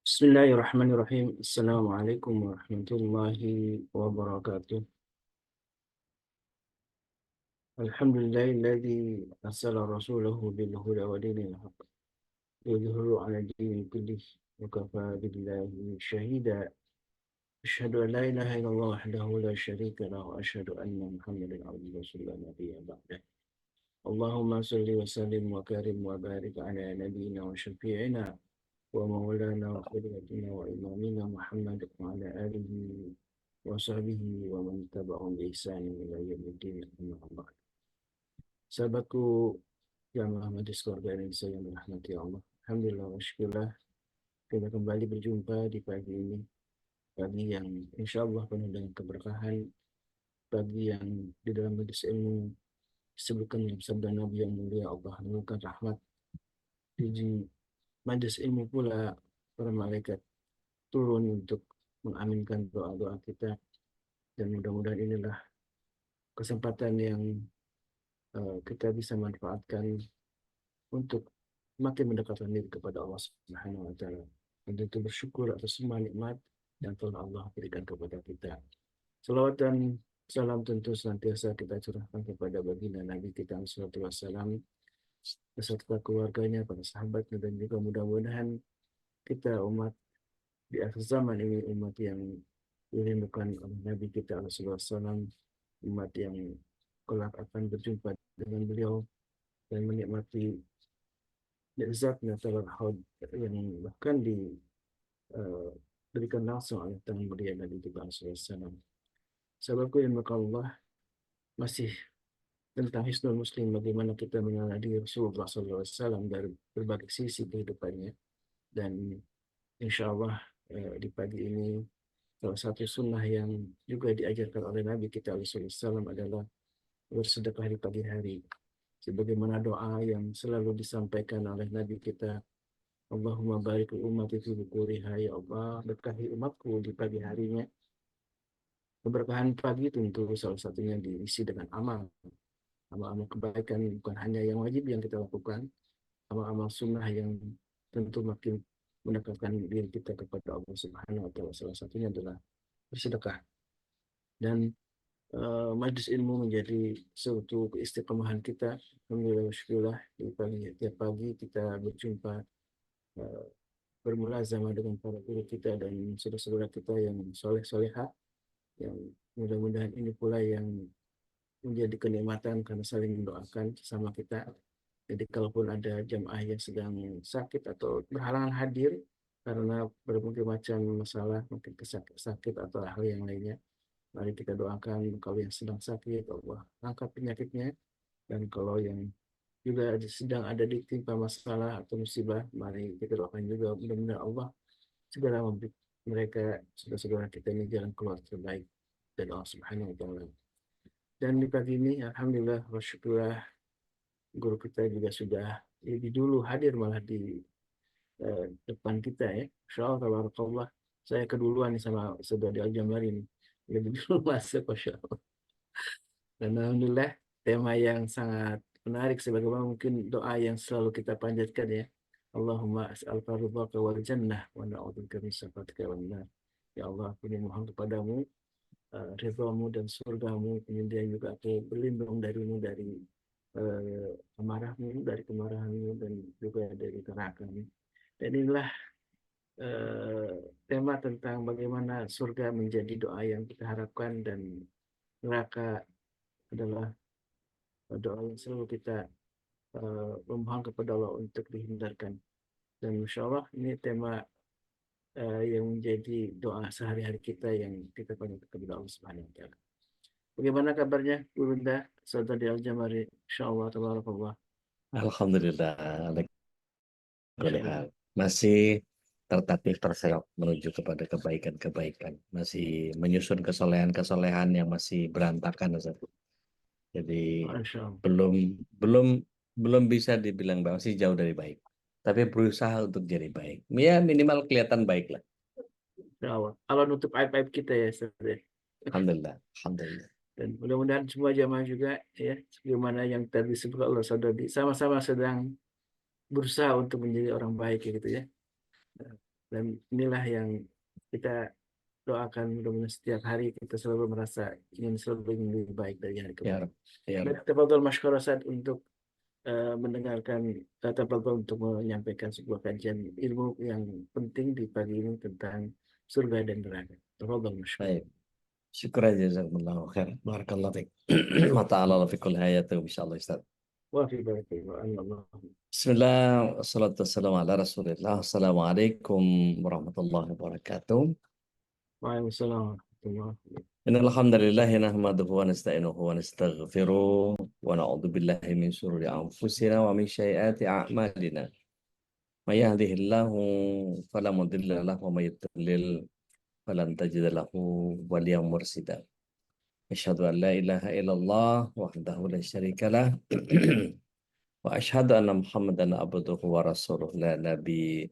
Bismillahirrahmanirrahim. Assalamualaikum warahmatullahi wabarakatuh. Alhamdulillahilladzi arsala rasulahu bil huda wa dinil haqq liyudhhirahu 'ala dini kullih wa kafa billahi shahida. Asyhadu an la ilaha illallah wahdahu la syarika lahu wa asyhadu anna Muhammadan abduhu wa rasuluhu la nabiyya ba'dah. Allahumma shalli wa sallim wa karim wa barik ala nabiyyina wa syafi'ina ومولانا وقدوتنا وإمامنا محمد وعلى آله وصحبه ومن تبعهم بإحسان إلى يوم الدين أما بعد. Sahabatku jamaah Majelis Keluarga Indonesia yang dirahmati Allah. Alhamdulillah wa syukurlah kita kembali berjumpa di pagi ini. Pagi yang insya Allah penuh dengan keberkahan. Pagi yang di dalam majelis ilmu disebutkan dalam sabda Nabi yang mulia, Allah menurunkan rahmat. Di majelis ilmu pula para malaikat turun untuk mengaminkan doa-doa kita, dan mudah-mudahan inilah kesempatan yang kita bisa manfaatkan untuk makin mendekatkan diri kepada Allah Subhanahu wa taala, dan tentu bersyukur atas semua nikmat yang telah Allah berikan kepada kita. Salawat dan salam tentu senantiasa kita curahkan kepada baginda Nabi kita sallallahu alaihi wasallam beserta keluarganya, para sahabatnya, dan juga mudah-mudahan kita umat di akhir zaman ini umat yang dirindukan oleh Nabi kita Rasulullah SAW, umat yang kelak akan berjumpa dengan beliau dan menikmati lezatnya talal haud yang bahkan diberikan langsung oleh tangan mulia Nabi kita Rasulullah SAW. Sahabatku yang Allah, masih tentang Hisnul Muslim, bagaimana kita mengenali Rasulullah SAW dari berbagai sisi kehidupannya. Dan insya Allah di pagi ini salah satu sunnah yang juga diajarkan oleh Nabi kita SAW adalah bersedekah di pagi hari. Sebagaimana doa yang selalu disampaikan oleh Nabi kita, Allahumma barik ummati fi bukuriha, ya Allah berkahi umatku di pagi harinya. Keberkahan pagi tentu salah satunya diisi dengan amal kebaikan, bukan hanya yang wajib yang kita lakukan, amal-amal sunnah yang tentu makin mendekatkan diri kita kepada Allah Subhanahu wa taala. Salah satunya adalah bersedekah. Dan majlis ilmu menjadi suatu keistiqomahan kita. Alhamdulillah syukurlah di tiap pagi kita berjumpa, bermulazamah dengan para guru kita dan saudara-saudara kita yang soleh-solehah, yang mudah-mudahan ini pula yang menjadi kenikmatan karena saling mendoakan sesama kita. Jadi kalaupun ada jamaah yang sedang sakit atau berhalangan hadir karena berbagai macam masalah, mungkin sakit atau hal yang lainnya, mari kita doakan kalau yang sedang sakit, Allah angkat penyakitnya. Dan kalau yang juga sedang ada ditimpa masalah atau musibah, mari kita doakan juga mudah-mudahan Allah segera memberi mereka, saudara-saudara kita ini, jalan keluar terbaik dari Allah Subhanahu wa taala. Dan di pagi ini alhamdulillah wa syukurlah guru kita juga sudah lebih dulu hadir malah di depan kita ya. Insyaallah tabarakallah. Saya keduluan nih sama saudara Al-Jamari ini. Lebih dulu masuk, Masya Allah. Dan alhamdulillah tema yang sangat menarik, sebagaimana mungkin doa yang selalu kita panjatkan ya. Allahumma as'aluka ridhaka wal jannah wa na'udzubika min sakhatika wan nar. Ya Allah, aku mohon kepadamu ridhamu dan surgamu, kemudian juga aku berlindung darimu dari amarahmu, dari kemarahanmu, dan juga dari neraka-Mu. Dan inilah eh, tema tentang bagaimana surga menjadi doa yang kita harapkan, dan neraka adalah doa yang selalu kita memohon kepada Allah untuk dihindarkan. Dan insya Allah ini tema yang menjadi doa sehari-hari kita yang kita panjatkan kepada Allah Subhanahu wa taala. Bagaimana kabarnya Bunda Saudari Al-Jamari? Insyaallah tabarakallah. Alhamdulillah, Alhamdulillah. masih tertatih terseok menuju kepada kebaikan-kebaikan, masih menyusun kesolehan-kesolehan yang masih berantakan, Ustaz. Jadi Masya Allah. belum belum belum bisa dibilang masih jauh dari baik, tapi berusaha untuk jadi baik. Ya minimal kelihatan baik lah. Insya Allah. Allah nutup aib-aib kita ya, Ustaz. Alhamdulillah, alhamdulillah. Dan mudah-mudahan semua jamaah juga ya, sebagaimana yang tadi disebut Allah Saudari, sama-sama sedang berusaha untuk menjadi orang baik gitu ya. Dan inilah yang kita doakan, mudah-mudahan setiap hari kita selalu merasa ingin lebih baik dari hari ke Ya hari. Rabb. Ya Baik, Rabb. tafadhol Mashkura Ustaz untuk mendengarkan, tafadhol untuk menyampaikan sebuah kajian ilmu yang penting di pagi ini tentang surga dan neraka. Tafadhol Mashkura. Baik. Syukran jazakumullahu khair. Barakallahu fiik. Wa ta'ala fi kulli hayatin insyaallah Ustaz. Wa fi barakallahu Allah. Bismillah, wassalatu wassalamu ala Rasulillah. Assalamualaikum warahmatullahi wabarakatuh. Waalaikumsalam warahmatullahi. Innal hamdalillah nahmaduhu wa nasta'inuhu wa nastaghfiruh wa na'udzu billahi min shururi anfusina wa min sayyiati a'malina. May yahdihillahu fala mudilla lahu wa may yudlil falan tajida lahu waliyan mursyida. Asyhadu an la ilaha illallah wahdahu la syarika lah wa asyhadu anna Muhammadan abduhu wa rasuluh la nabi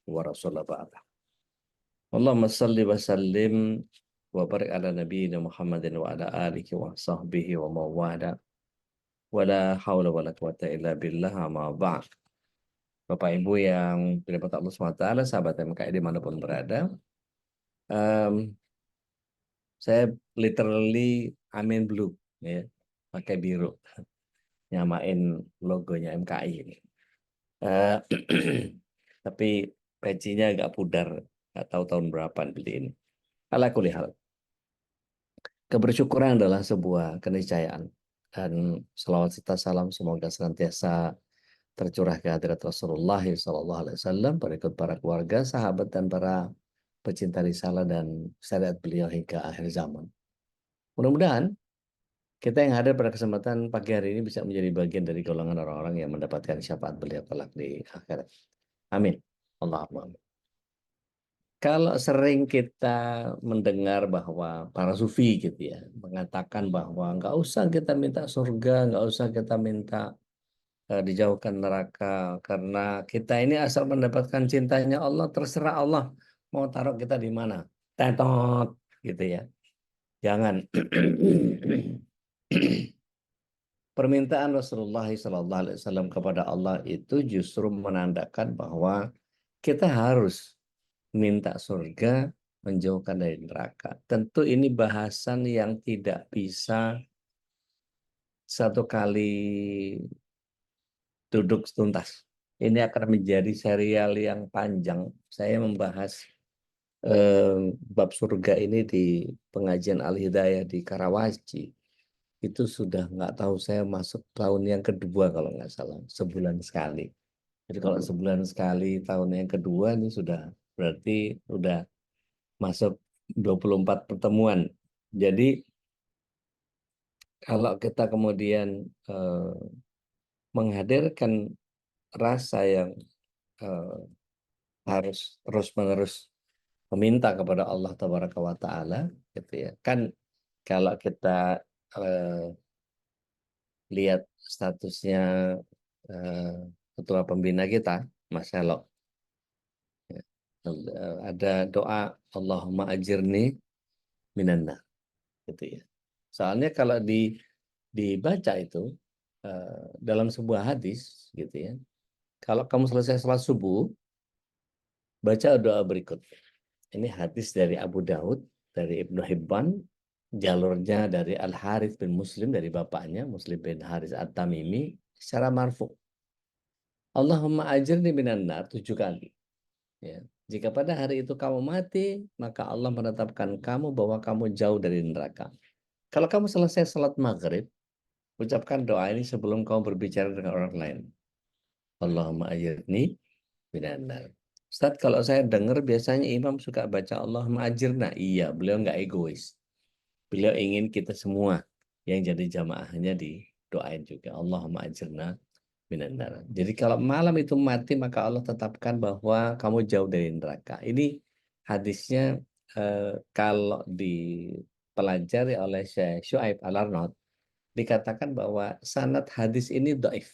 wa rasulullah ba'da. Allahumma salli wa sallim wa barik ala nabiyyina Muhammadin wa ala alihi wa sahbihi wa mawala wa la hawla wa la quwata illa billah amma ba'd. Bapak Ibu yang dirahmati Allah SWT, sahabat MKI dimanapun berada, saya literally amin blue, ya, pakai biru, nyamain logonya MKI ini. Eh, tapi pecinya agak pudar, nggak tahu tahun berapa beli ini. Ala kulli hal. Kebersyukuran adalah sebuah keniscayaan, dan selawat serta salam semoga senantiasa tercurah ke hadirat Rasulullah SAW, berikut para keluarga, sahabat, dan para pecinta risalah dan syariat beliau hingga akhir zaman. Mudah-mudahan kita yang hadir pada kesempatan pagi hari ini bisa menjadi bagian dari golongan orang-orang yang mendapatkan syafaat beliau kelak di akhirat. Amin. Allahumma amin. Kalau sering kita mendengar bahwa para sufi gitu ya, mengatakan bahwa nggak usah kita minta surga, nggak usah kita minta dijauhkan neraka, karena kita ini asal mendapatkan cintanya Allah, terserah Allah mau taruh kita di mana. Tetot gitu ya. Jangan. Permintaan Rasulullah SAW kepada Allah itu justru menandakan bahwa kita harus minta surga, menjauhkan dari neraka. Tentu ini bahasan yang tidak bisa satu kali duduk tuntas. Ini akan menjadi serial yang panjang. Saya membahas bab surga ini di pengajian Al-Hidayah di Karawaci. Itu sudah nggak tahu, saya masuk tahun yang kedua kalau nggak salah, sebulan sekali. Jadi kalau sebulan sekali tahun yang kedua ini sudah berarti udah masuk 24 pertemuan. Jadi kalau kita kemudian menghadirkan rasa yang harus terus-menerus meminta kepada Allah Tabaraka wa Ta'ala, gitu ya. Kan kalau kita lihat statusnya ketua pembina kita, Mas Helok, ya, ada doa Allahumma ajirni minanna, gitu ya. Soalnya kalau dibaca itu dalam sebuah hadis, gitu ya. Kalau kamu selesai sholat subuh, baca doa berikut. Ini hadis dari Abu Daud, dari Ibnu Hibban, jalurnya dari Al-Harits bin Muslim, dari bapaknya, Muslim bin Harits At-Tamimi, secara marfu. Allahumma ajirni minan nar 7 kali. Ya. Jika pada hari itu kamu mati, maka Allah menetapkan kamu bahwa kamu jauh dari neraka. Kalau kamu selesai sholat maghrib, ucapkan doa ini sebelum kamu berbicara dengan orang lain. Allahumma ajirni minan nar. Ustaz, kalau saya dengar biasanya imam suka baca Allahumma ajirna. Iya, beliau nggak egois. Beliau ingin kita semua yang jadi jamaahnya didoain juga. Allahumma ajirna minan nar. Jadi kalau malam itu mati, maka Allah tetapkan bahwa kamu jauh dari neraka. Ini hadisnya kalau dipelajari oleh Syekh Syuaib Al-Arnaud, dikatakan bahwa sanad hadis ini dhaif.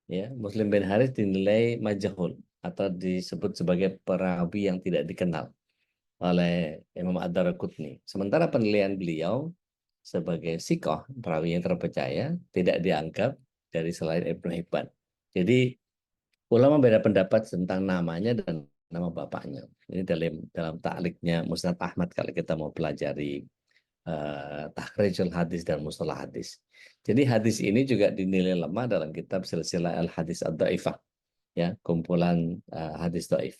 Ya, Muslim bin Harits dinilai majhul atau disebut sebagai perawi yang tidak dikenal oleh Imam Ad-Darqutni. Sementara penilaian beliau sebagai sikoh, perawi yang terpercaya, tidak dianggap dari selain Ibnu Hibban. Jadi Ulama beda pendapat tentang namanya dan nama bapaknya. Ini dalam ta'liqnya Musnad Ahmad kalau kita mau pelajari Takhrijul Hadis dan Mustalah Hadis. Jadi hadis ini juga dinilai lemah dalam kitab Silsilah Al-Hadis Ad-Dhaifah, ya, kumpulan hadis dhaif.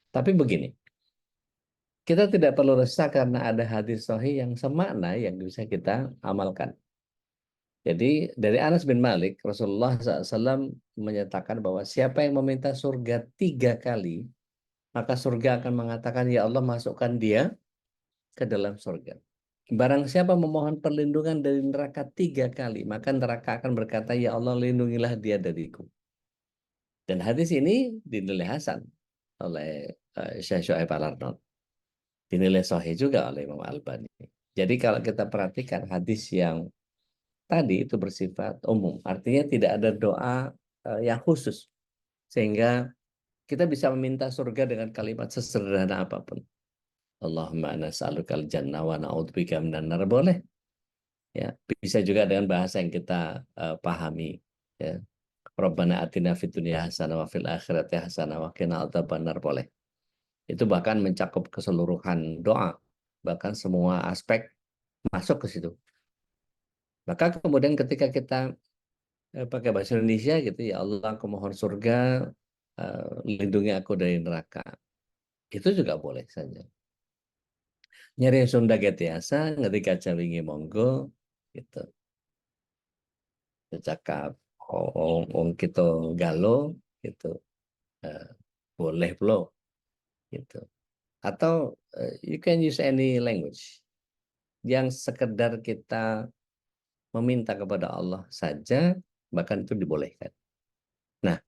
Tapi begini, kita tidak perlu resah karena ada hadis sahih yang semakna yang bisa kita amalkan. Jadi dari Anas bin Malik, Rasulullah SAW menyatakan bahwa siapa yang meminta surga 3 kali, maka surga akan mengatakan, ya Allah masukkan dia ke dalam surga. Barang siapa memohon perlindungan dari neraka 3 kali, maka neraka akan berkata, ya Allah lindungilah dia dariku. Dan hadis ini dinilai hasan oleh Syekh Syuaib Al-Arnaud. Dinilai sahih juga oleh Imam Al-Albani. Jadi kalau kita perhatikan hadis yang tadi itu bersifat umum. Artinya tidak ada doa yang khusus. Sehingga kita bisa meminta surga dengan kalimat sesederhana apapun. Allahumma nas'alukal jannah wa na'udzubika minan nar, boleh. Ya, bisa juga dengan bahasa yang kita pahami, ya. Rabbana atina fid dunya hasanah wa fil akhirati hasanah wa qina adzabannar, boleh. Itu bahkan mencakup keseluruhan doa, bahkan semua aspek masuk ke situ. Maka kemudian ketika kita pakai bahasa Indonesia gitu, ya Allah aku mohon surga, lindungi aku dari neraka. Itu juga boleh saja. Nyari Sunda getiasa, ngetika calingi monggo, gitu. Cakap ong kita galo, gitu. Eh, boleh belum, gitu. Atau you can use any language yang sekedar kita meminta kepada Allah saja, bahkan itu dibolehkan. Nah,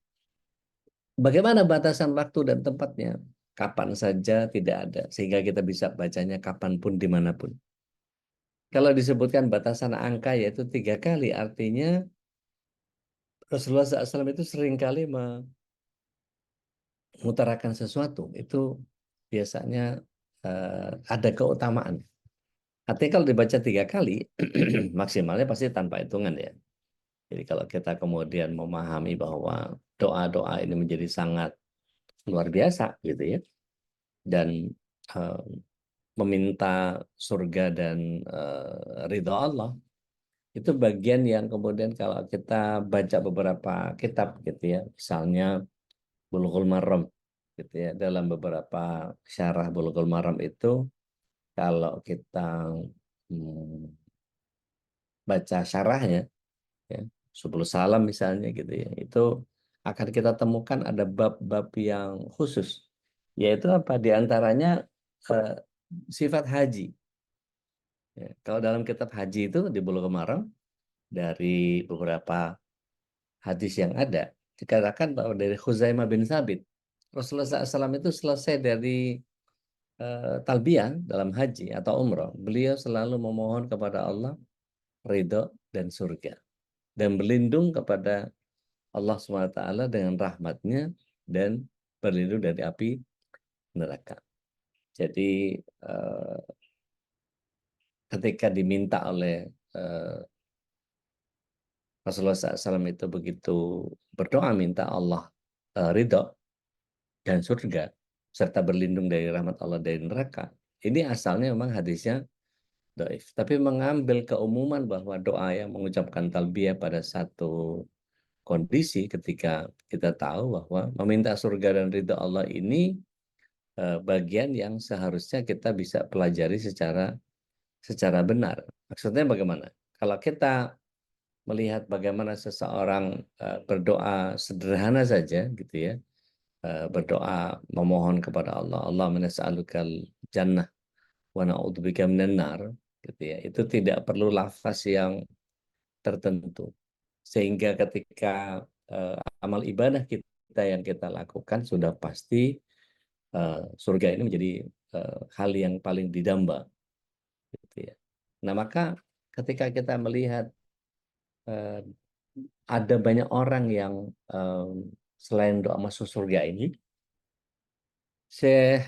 bagaimana batasan waktu dan tempatnya? Kapan saja tidak ada, sehingga kita bisa bacanya kapanpun, dimanapun. Kalau disebutkan batasan angka yaitu 3 kali, artinya Rasulullah SAW itu seringkali mengutarakan sesuatu, itu biasanya ada keutamaan. Artinya kalau dibaca 3 kali, maksimalnya pasti tanpa hitungan ya. Jadi kalau kita kemudian memahami bahwa doa-doa ini menjadi sangat luar biasa gitu ya, dan eh, meminta surga dan ridho Allah, itu bagian yang kemudian kalau kita baca beberapa kitab gitu ya, misalnya Bulughul Maram gitu ya, dalam beberapa syarah Bulughul Maram itu kalau kita baca syarahnya ya, 10 salam misalnya gitu ya, itu akan kita temukan ada bab-bab yang khusus, yaitu apa diantaranya eh, sifat haji. Ya, kalau dalam kitab haji itu di Bulughul Maram, dari beberapa hadis yang ada dikatakan bahwa dari Khuzaimah bin Sabit, Rasulullah SAW itu selesai dari talbiyah dalam haji atau umrah, beliau selalu memohon kepada Allah ridho dan surga, dan berlindung kepada Allah SWT dengan rahmatnya, dan berlindung dari api neraka. Jadi ketika diminta oleh Rasulullah SAW itu begitu berdoa minta Allah ridho dan surga, serta berlindung dari rahmat Allah dari neraka. Ini asalnya memang hadisnya dhaif, tapi mengambil keumuman bahwa doa yang mengucapkan talbiyah pada satu kondisi, ketika kita tahu bahwa meminta surga dan ridho Allah ini bagian yang seharusnya kita bisa pelajari secara benar. Maksudnya bagaimana? Kalau kita melihat bagaimana seseorang berdoa sederhana saja gitu ya, berdoa memohon kepada Allah, Allahumma nas'alukal jannah wa na'udzubika minan nar gitu ya. Itu tidak perlu lafaz yang tertentu. Sehingga ketika amal ibadah kita yang kita lakukan sudah pasti surga ini menjadi hal yang paling didamba gitu ya. Nah, maka ketika kita melihat eh, ada banyak orang yang selain doa masuk surga ini, Syekh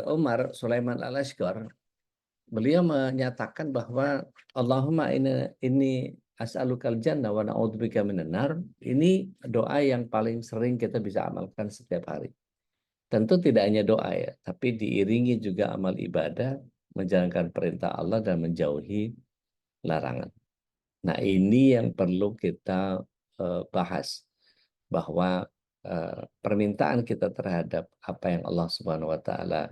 Umar Sulaiman Al-Ashqar, beliau menyatakan bahwa Allahumma ini as'alukal jannah wa na'udzubika minan nar, ini doa yang paling sering kita bisa amalkan setiap hari. Tentu tidak hanya doa ya, tapi diiringi juga amal ibadah, menjalankan perintah Allah dan menjauhi larangan. Nah, ini yang perlu kita bahas, bahwa permintaan kita terhadap apa yang Allah Subhanahu wa taala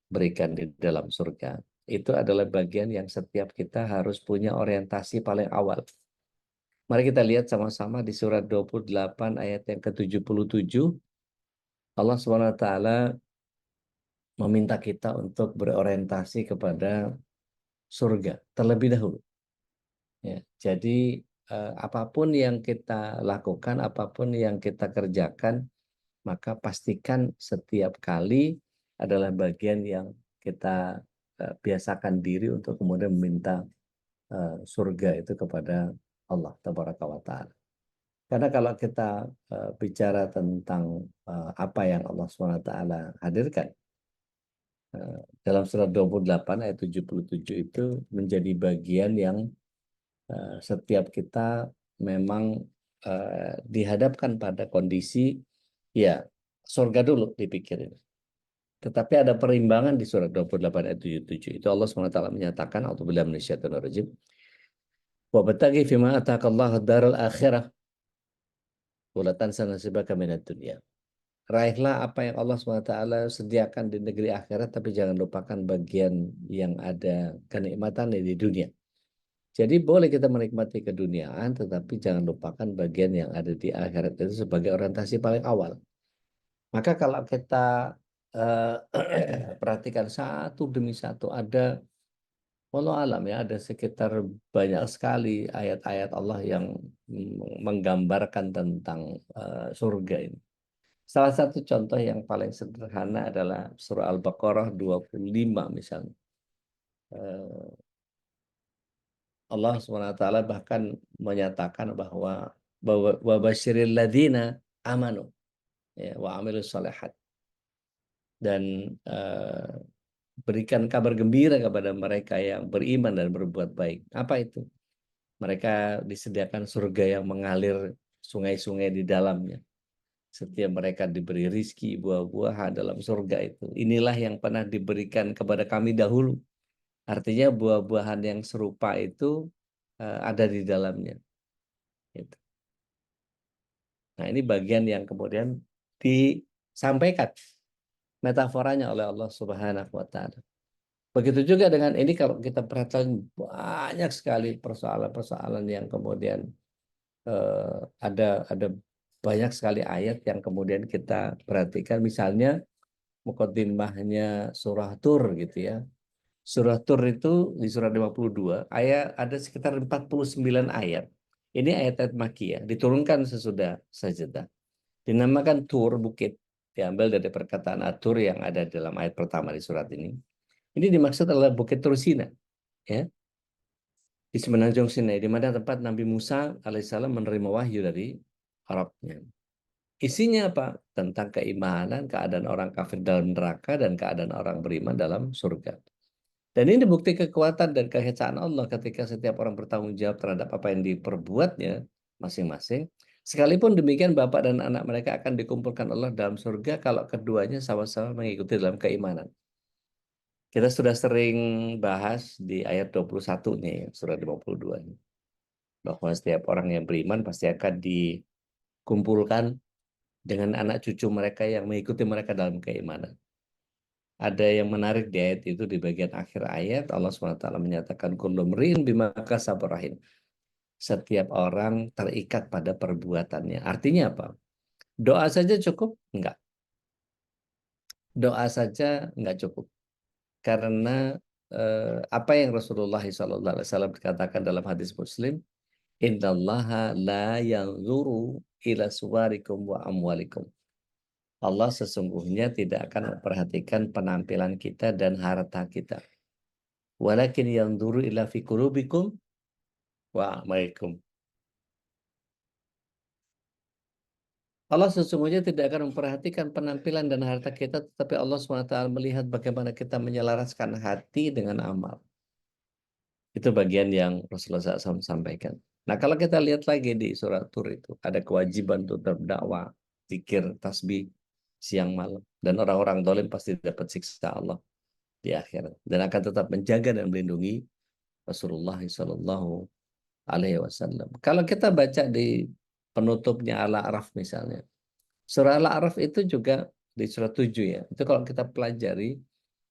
berikan di dalam surga itu adalah bagian yang setiap kita harus punya orientasi paling awal. Mari kita lihat sama-sama di surat 28 ayat yang ke-77. Allah Subhanahu wa taala meminta kita untuk berorientasi kepada surga terlebih dahulu. Ya, jadi apapun yang kita lakukan, apapun yang kita kerjakan, maka pastikan setiap kali adalah bagian yang kita biasakan diri untuk kemudian meminta surga itu kepada Allah Tabaraka wa Ta'ala. Karena kalau kita bicara tentang apa yang Allah SWT hadirkan, dalam surat 28 ayat 77 itu menjadi bagian yang setiap kita memang dihadapkan pada kondisi ya surga dulu dipikirin. Tetapi ada perimbangan di surat 28 ayat 77. Itu Allah SWT menyatakan, A'udzubillahi minasyaitonirrajim. Wa bataghi fima ataqallahu daral akhirah wa la tansa nasibaka minad dunya. Raihlah apa yang Allah SWT sediakan di negeri akhirat, tapi jangan lupakan bagian yang ada kenikmatan di dunia. Jadi boleh kita menikmati keduniaan, tetapi jangan lupakan bagian yang ada di akhirat itu sebagai orientasi paling awal. Maka kalau kita perhatikan satu demi satu, ada walau alam ya, ada sekitar banyak sekali ayat-ayat Allah yang menggambarkan tentang surga ini. Salah satu contoh yang paling sederhana adalah surah Al-Baqarah 25 misalnya. Allah SWT bahkan menyatakan bahwa wabasyiril ladzina amanu ya, wa amilus shalihat, dan berikan kabar gembira kepada mereka yang beriman dan berbuat baik. Apa itu? Mereka disediakan surga yang mengalir sungai-sungai di dalamnya. Setiap mereka diberi rizki, buah-buahan dalam surga itu. Inilah yang pernah diberikan kepada kami dahulu. Artinya buah-buahan yang serupa itu ada di dalamnya. Gitu. Nah, ini bagian yang kemudian disampaikan metaforanya oleh Allah Subhanahu wa taala. Begitu juga dengan ini, kalau kita perhatikan banyak sekali persoalan-persoalan yang kemudian ada banyak sekali ayat yang kemudian kita perhatikan, misalnya mukaddimahnya surah Tur gitu ya. Surah Tur itu di surah 52 ayat ada sekitar 49 ayat. Ini ayat-ayat Makkiyah, diturunkan sesudah sajadah. Dinamakan Tur, bukit. Diambil dari perkataan Atur yang ada dalam ayat pertama di surat ini. Ini dimaksud adalah Bukit Tur Sina, ya, di semenanjung Sinai, di mana tempat Nabi Musa alaihissalam menerima wahyu dari Arabnya. Isinya apa? Tentang keimanan, keadaan orang kafir dalam neraka, dan keadaan orang beriman dalam surga. Dan ini bukti kekuatan dan keesaan Allah ketika setiap orang bertanggung jawab terhadap apa yang diperbuatnya masing-masing. Sekalipun demikian, bapak dan anak mereka akan dikumpulkan Allah dalam surga kalau keduanya sama-sama mengikuti dalam keimanan. Kita sudah sering bahas di ayat 21 nih, surat 52 ini, bahwa setiap orang yang beriman pasti akan dikumpulkan dengan anak cucu mereka yang mengikuti mereka dalam keimanan. Ada yang menarik di ayat itu, di bagian akhir ayat Allah SWT menyatakan kullu mri'in bima kasaba rahin. Setiap orang terikat pada perbuatannya. Artinya apa? Doa saja cukup? Enggak. Doa saja enggak cukup. Karena apa yang Rasulullah SAW katakan dalam hadis Muslim, innallaha la yanzuru ila suwarikum wa amwalikum. Allah sesungguhnya tidak akan memperhatikan penampilan kita dan harta kita. Walakin yanzuru ila fi qulubikum wa amalikum. Allah sesungguhnya tidak akan memperhatikan penampilan dan harta kita, tetapi Allah SWT melihat bagaimana kita menyelaraskan hati dengan amal. Itu bagian yang Rasulullah SAW sampaikan. Nah, kalau kita lihat lagi di surat Tur itu, ada kewajiban untuk berdakwah, zikir, tasbih, siang malam. Dan orang-orang dolim pasti dapat siksa Allah di akhirat. Dan akan tetap menjaga dan melindungi Rasulullah SAW. Kalau kita baca di penutupnya Al-A'raf misalnya, surah Al-A'raf itu juga di surah 7 ya. Itu kalau kita pelajari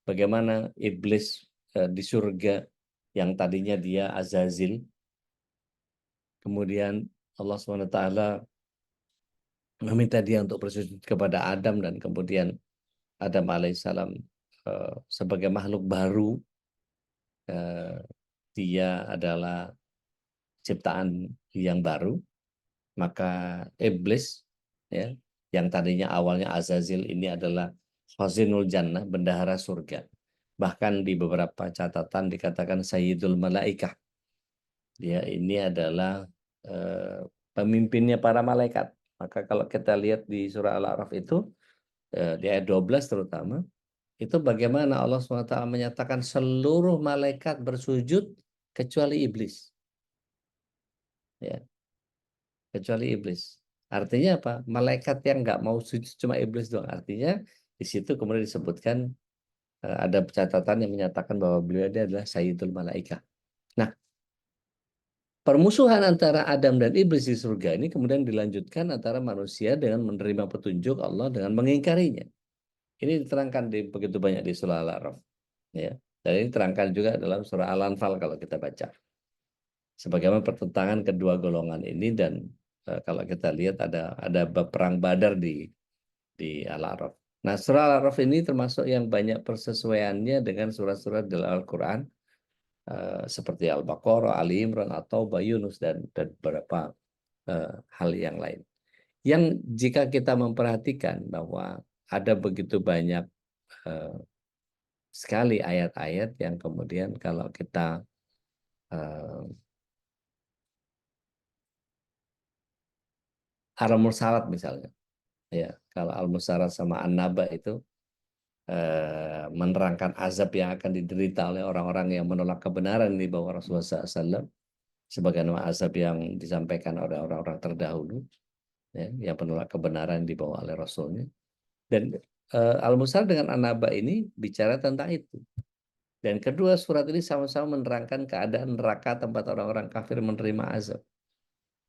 bagaimana iblis di surga yang tadinya dia Azazil, kemudian Allah SWT meminta dia untuk bersujud kepada Adam, dan kemudian Adam alaihissalam sebagai makhluk baru, eh, dia adalah ciptaan yang baru. Maka iblis ya, yang tadinya awalnya Azazil ini adalah Khazinul Jannah, bendahara surga. Bahkan di beberapa catatan dikatakan Sayyidul Malaikah. Dia ini adalah eh, pemimpinnya para malaikat. Maka kalau kita lihat di surah Al-A'raf itu, di ayat 12 terutama, itu bagaimana Allah SWT menyatakan seluruh malaikat bersujud kecuali iblis. Ya, kecuali iblis. Artinya apa? Malaikat yang nggak mau sujud cuma iblis doang. Artinya di situ kemudian disebutkan ada catatan yang menyatakan bahwa beliau ini adalah Sayyidul Malaikah. Nah, permusuhan antara Adam dan iblis di surga ini kemudian dilanjutkan antara manusia dengan menerima petunjuk Allah dengan mengingkarinya. Ini diterangkan di begitu banyak di surah Al-A'raf. Ya. Dan ini diterangkan juga dalam surah Al-Anfal kalau kita baca. Sebagaimana pertentangan kedua golongan ini, dan kalau kita lihat ada perang Badar di Al-A'raf. Nah, surah Al-A'raf ini termasuk yang banyak persesuaiannya dengan surat-surat dalam Al-Quran seperti Al-Baqarah, Ali Imran, atau Yunus, dan beberapa hal yang lain. Yang jika kita memperhatikan bahwa ada begitu banyak sekali ayat-ayat yang kemudian kalau kita Al-Mursalat misalnya, ya kalau Al-Mursalat sama An-Naba itu menerangkan azab yang akan diderita oleh orang-orang yang menolak kebenaran di bawah Rasulullah SAW, sebagaimana azab yang disampaikan oleh orang-orang terdahulu, ya, yang menolak kebenaran dibawa oleh Rasulnya. Dan Al-Musar dengan An-Naba ini bicara tentang itu. Dan kedua surat ini sama-sama menerangkan keadaan neraka tempat orang-orang kafir menerima azab.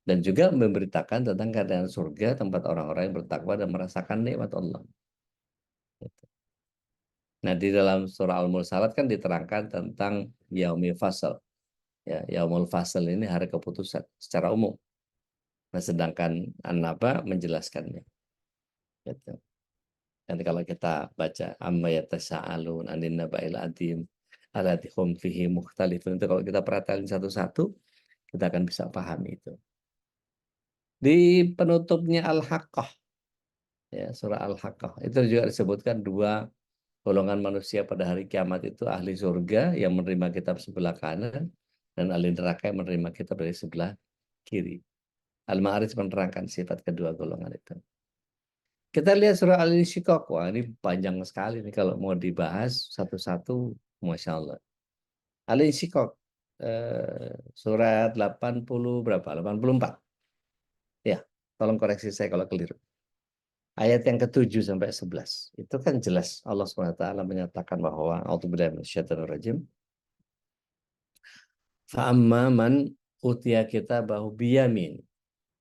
Dan juga memberitakan tentang keadaan surga tempat orang-orang yang bertakwa dan merasakan nikmat Allah. Nah, di dalam surah Al-Mursalat kan diterangkan tentang Yaumil Fasl. Ya, Yaumul Fasl ini hari keputusan secara umum. Nah, sedangkan An-Naba menjelaskannya. Gitu. Dan kalau kita baca amma yatasaalun anin naba'il adim alati hum fihi mukhtalifun, itu kalau kita perhatikan satu-satu, kita akan bisa pahami itu. Di penutupnya Al-Haqqah, ya, surah Al-Haqqah, itu juga disebutkan dua golongan manusia pada hari kiamat itu, ahli surga yang menerima kitab sebelah kanan dan ahli neraka yang menerima kitab dari sebelah kiri. Al-Ma'arij menerangkan sifat kedua golongan itu. Kita lihat surah Al-Insyiqaq. Wah, ini panjang sekali nih kalau mau dibahas satu-satu, Masya Allah. Al-Insyiqaq, surat 80 berapa? 84. Ya, tolong koreksi saya kalau keliru. Ayat yang ke-7 sampai 11. Itu kan jelas Allah SWT menyatakan bahwa a'udzubillahi minasyaitonirrajim. Fa'amma man utiya kitabahu biyamin.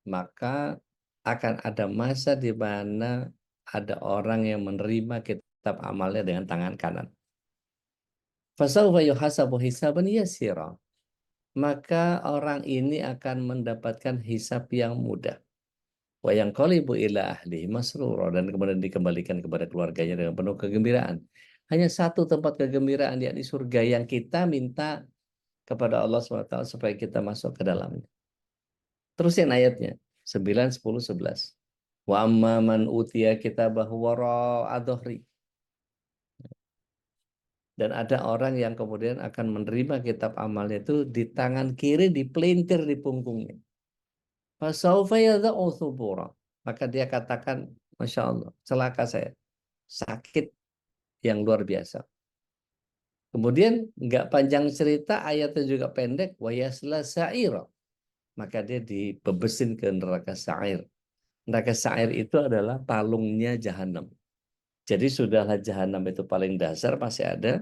Maka akan ada masa di mana ada orang yang menerima kitab amalnya dengan tangan kanan. Fasawfa yuhasabu hisaban yasira. Maka orang ini akan mendapatkan hisab yang mudah. Wa yanqalibu ila ahlihi masrura, dan kemudian dikembalikan kepada keluarganya dengan penuh kegembiraan. Hanya satu tempat kegembiraan, yakni surga, yang kita minta kepada Allah SWT supaya kita masuk ke dalamnya. Terusin ayatnya 9, 10, 11. Wa amma man utiya kitabahu wara'a dhahri. Dan ada orang yang kemudian akan menerima kitab amalnya itu di tangan kiri, dipelintir di punggungnya. Fasaufa yadha'u thubura. Maka dia katakan, Masya Allah, celaka saya. Sakit yang luar biasa. Kemudian nggak panjang cerita, ayatnya juga pendek, wa yasla sa'ira. Maka dia dibebesin ke neraka sa'ir. Neraka sa'ir itu adalah palungnya jahanam. Jadi sudahlah jahanam itu paling dasar, masih ada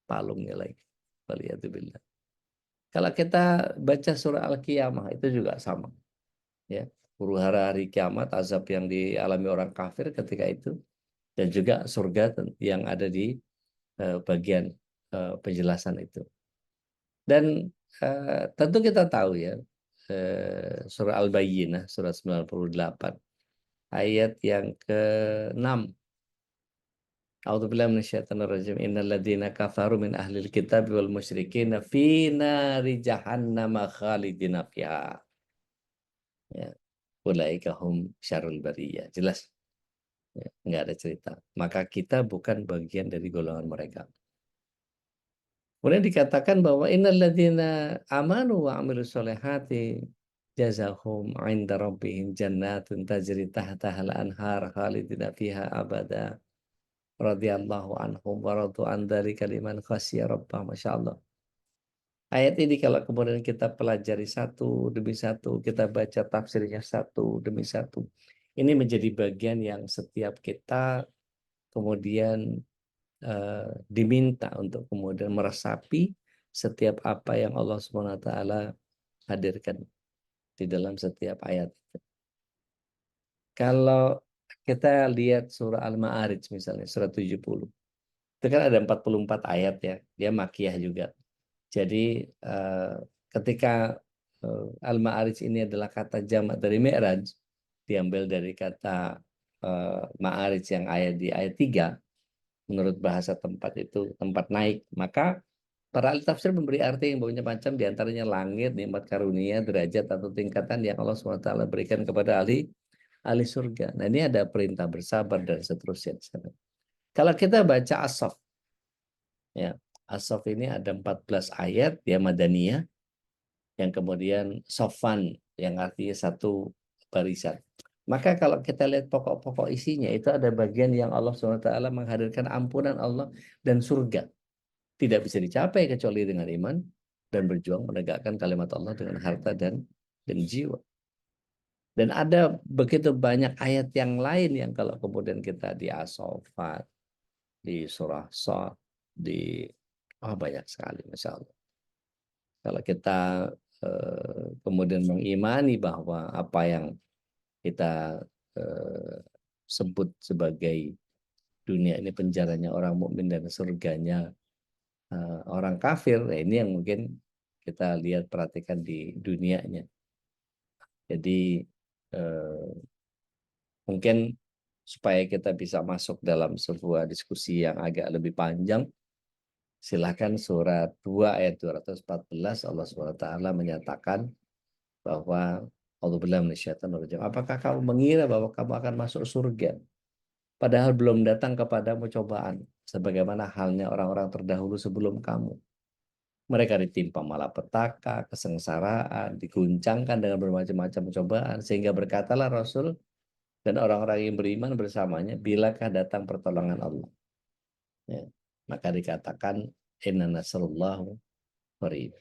palungnya lagi. Waliyadzubillah. Kalau kita baca surah Al-Qiyamah itu juga sama. Ya, huru-hara hari kiamat, azab yang dialami orang kafir ketika itu, dan juga surga yang ada di bagian penjelasan itu. Dan tentu kita tahu ya, surah Al-Bayyinah, surah 98, ayat yang ke-6. A'udzubillahi minasyaitonirrajim. Innal ladzina kafaru min ahlil kitab wal musyrikin fi nari jahannam khalidina fiha. Ya, ulaika hum syarrul bariyah. Jelas. Ya, nggak ada cerita. Maka kita bukan bagian dari golongan mereka. Kemudian dikatakan bahwa innal ladzina amanu wa amilus solihati jazahum 'inda rabbihim jannatun tajri tahtaha al-anhar khalidina fiha abada radhiyallahu anhum wa radu an dzalika liman khasyiya rabbah. Masya Allah. Ayat ini kalau kemudian kita pelajari satu demi satu, kita baca tafsirnya satu demi satu, ini menjadi bagian yang setiap kita kemudian diminta untuk kemudian meresapi setiap apa yang Allah Subhanahu wa taala hadirkan di dalam setiap ayat. Kalau kita lihat surah Al-Ma'arij misalnya, surah 70. Itu kan ada 44 ayat ya, dia makiyah juga. Jadi ketika Al-Ma'arij ini adalah kata jamak dari Mi'raj, diambil dari kata Ma'arij yang ayat di ayat 3, menurut bahasa tempat itu tempat naik, maka para ahli tafsir memberi arti yang macam-macam, diantaranya langit, nikmat karunia, derajat atau tingkatan yang Allah SWT berikan kepada ahli surga. Nah ini ada perintah bersabar dan seterusnya. Kalau kita baca As-Saff, ya, As-Saff ini ada 14 ayat, dia Madaniyah, yang kemudian Sofan, yang artinya satu barisan. Maka kalau kita lihat pokok-pokok isinya, itu ada bagian yang Allah SWT menghadirkan ampunan Allah dan surga. Tidak bisa dicapai kecuali dengan iman dan berjuang menegakkan kalimat Allah dengan harta dan jiwa. Dan ada begitu banyak ayat yang lain yang kalau kemudian kita di As-Saffat, di surah Shad, di banyak sekali, Masya Allah. Kalau kita kemudian mengimani bahwa apa yang kita sebut sebagai dunia ini penjaranya orang mukmin dan surganya orang kafir, nah ini yang mungkin kita lihat perhatikan di dunianya. Jadi mungkin supaya kita bisa masuk dalam sebuah diskusi yang agak lebih panjang, silakan surat 2 ayat 214 Allah SWT menyatakan bahwa apakah kamu mengira bahwa kamu akan masuk surga padahal belum datang kepadamu cobaan sebagaimana halnya orang-orang terdahulu sebelum kamu. Mereka ditimpa malapetaka, kesengsaraan, diguncangkan dengan bermacam-macam cobaan sehingga berkatalah Rasul dan orang-orang yang beriman bersamanya, bilakah datang pertolongan Allah? Ya. Maka dikatakan inna nasrullahu qarib.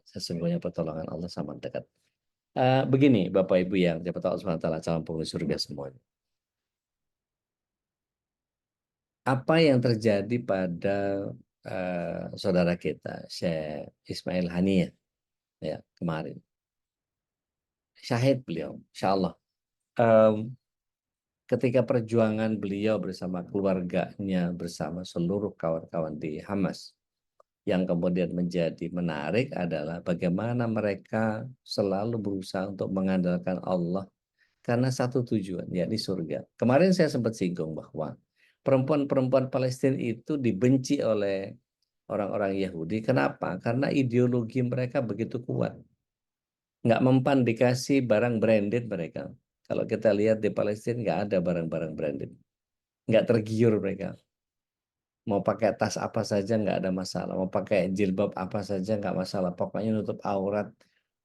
Sesungguhnya pertolongan Allah sama dekat. Begini Bapak Ibu yang dapat Allah SWT calon penghuni surga semuanya. Apa yang terjadi pada saudara kita Syekh Ismail Haniyah ya kemarin? Syahid beliau, insya Allah. Ketika perjuangan beliau bersama keluarganya, bersama seluruh kawan-kawan di Hamas, yang kemudian menjadi menarik adalah bagaimana mereka selalu berusaha untuk mengandalkan Allah karena satu tujuan, yakni surga. Kemarin saya sempat singgung bahwa perempuan-perempuan Palestina itu dibenci oleh orang-orang Yahudi. Kenapa? Karena ideologi mereka begitu kuat. Nggak mempan dikasih barang branded mereka. Kalau kita lihat di Palestina nggak ada barang-barang branded. Nggak tergiur mereka. Mau pakai tas apa saja nggak ada masalah. Mau pakai jilbab apa saja nggak masalah. Pokoknya nutup aurat.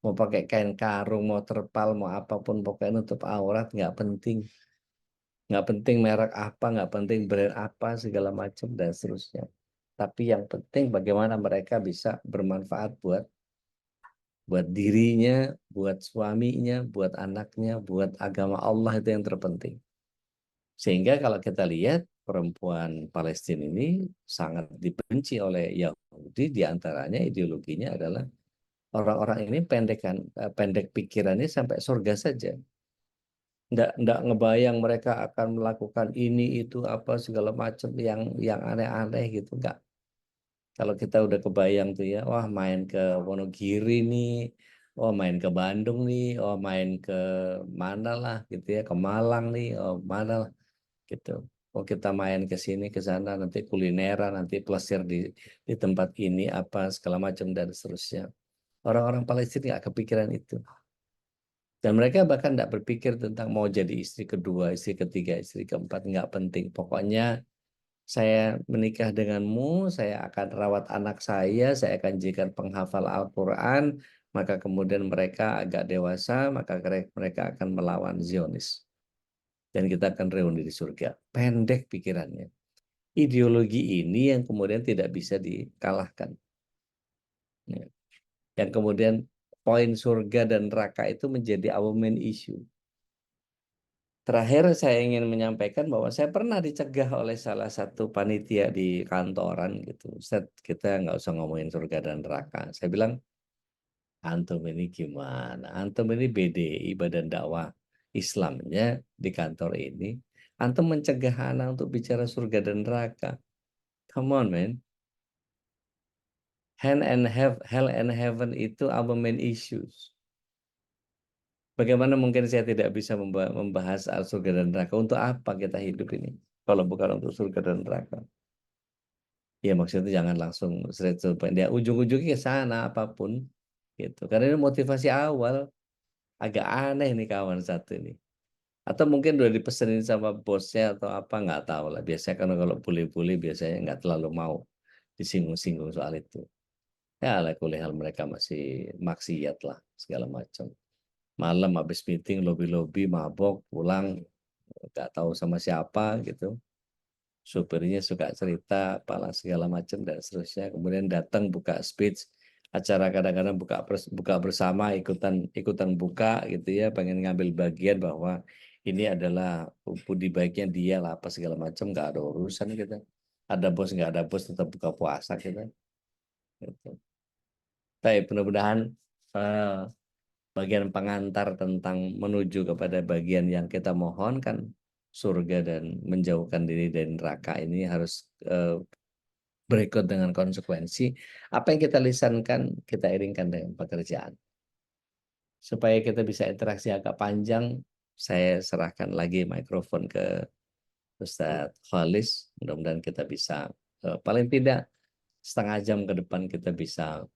Mau pakai kain karung, mau terpal, mau apapun. Pokoknya nutup aurat nggak penting. Nggak penting merek apa, nggak penting brand apa, segala macam dan seterusnya. tapi yang penting bagaimana mereka bisa bermanfaat buat dirinya, buat suaminya, buat anaknya, buat agama Allah, itu yang terpenting. Sehingga kalau kita lihat perempuan Palestina ini sangat dibenci oleh Yahudi, diantaranya ideologinya adalah orang-orang ini pendek pikirannya sampai surga saja. Nggak ngebayang mereka akan melakukan ini itu apa segala macam yang aneh-aneh gitu, nggak. Kalau kita udah kebayang tuh ya, wah main ke Wonogiri nih, oh main ke Bandung nih, oh main ke mana lah gitu ya, ke Malang nih, oh mana lah gitu. Oh kita main ke sini ke sana, nanti kulineran, nanti plesir di tempat ini apa segala macam dan seterusnya. Orang-orang Palestina nggak kepikiran itu. Dan mereka bahkan tidak berpikir tentang mau jadi istri kedua, istri ketiga, istri keempat, nggak penting. Pokoknya saya menikah denganmu, saya akan rawat anak saya akan jadikan penghafal Al-Quran, maka kemudian mereka agak dewasa, maka mereka akan melawan Zionis. Dan kita akan reuni di surga. Pendek pikirannya. Ideologi ini yang kemudian tidak bisa dikalahkan. Ya. Yang kemudian poin surga dan neraka itu menjadi our main issue. Terakhir saya ingin menyampaikan bahwa saya pernah dicegah oleh salah satu panitia di kantoran gitu. Ustaz, kita nggak usah ngomongin surga dan neraka. Saya bilang, antum ini gimana? Antum ini BDI, Badan Dakwah Islamnya di kantor ini. Antum mencegah anak untuk bicara surga dan neraka. Come on, man. Hell and heaven itu our main issues. Bagaimana mungkin saya tidak bisa membahas soal surga dan neraka? Untuk apa kita hidup ini? Kalau bukan untuk surga dan neraka. Ya maksudnya jangan langsung straight to the point. Ya ujung-ujungnya ke sana apapun. Gitu. Karena ini motivasi awal. Agak aneh nih kawan satu ini. Atau mungkin udah dipesenin sama bosnya atau apa, nggak tahu lah. Biasanya kan kalau bule-bule biasanya nggak terlalu mau disinggung-singgung soal itu. Ya ala kulli hal mereka masih maksiat lah segala macam. Malam habis meeting lobi-lobi mabok pulang nggak tahu sama siapa gitu. Supirnya suka cerita apalah segala macam dan seterusnya. Kemudian datang buka speech acara, kadang-kadang buka bersama, ikutan buka gitu ya, pengen ngambil bagian bahwa ini adalah budi baiknya dia lah apa segala macam, nggak ada urusan gitu. Ada bos nggak ada bos tetap buka puasa gitu. Gitu. Baik, mudah-mudahan eh, bagian pengantar tentang menuju kepada bagian yang kita mohonkan, surga dan menjauhkan diri dari neraka ini harus berikut dengan konsekuensi. Apa yang kita lisankan, kita iringkan dengan pekerjaan. Supaya kita bisa interaksi agak panjang, saya serahkan lagi mikrofon ke Ustadz Khalis. Mudah-mudahan kita bisa, paling tidak setengah jam ke depan kita bisa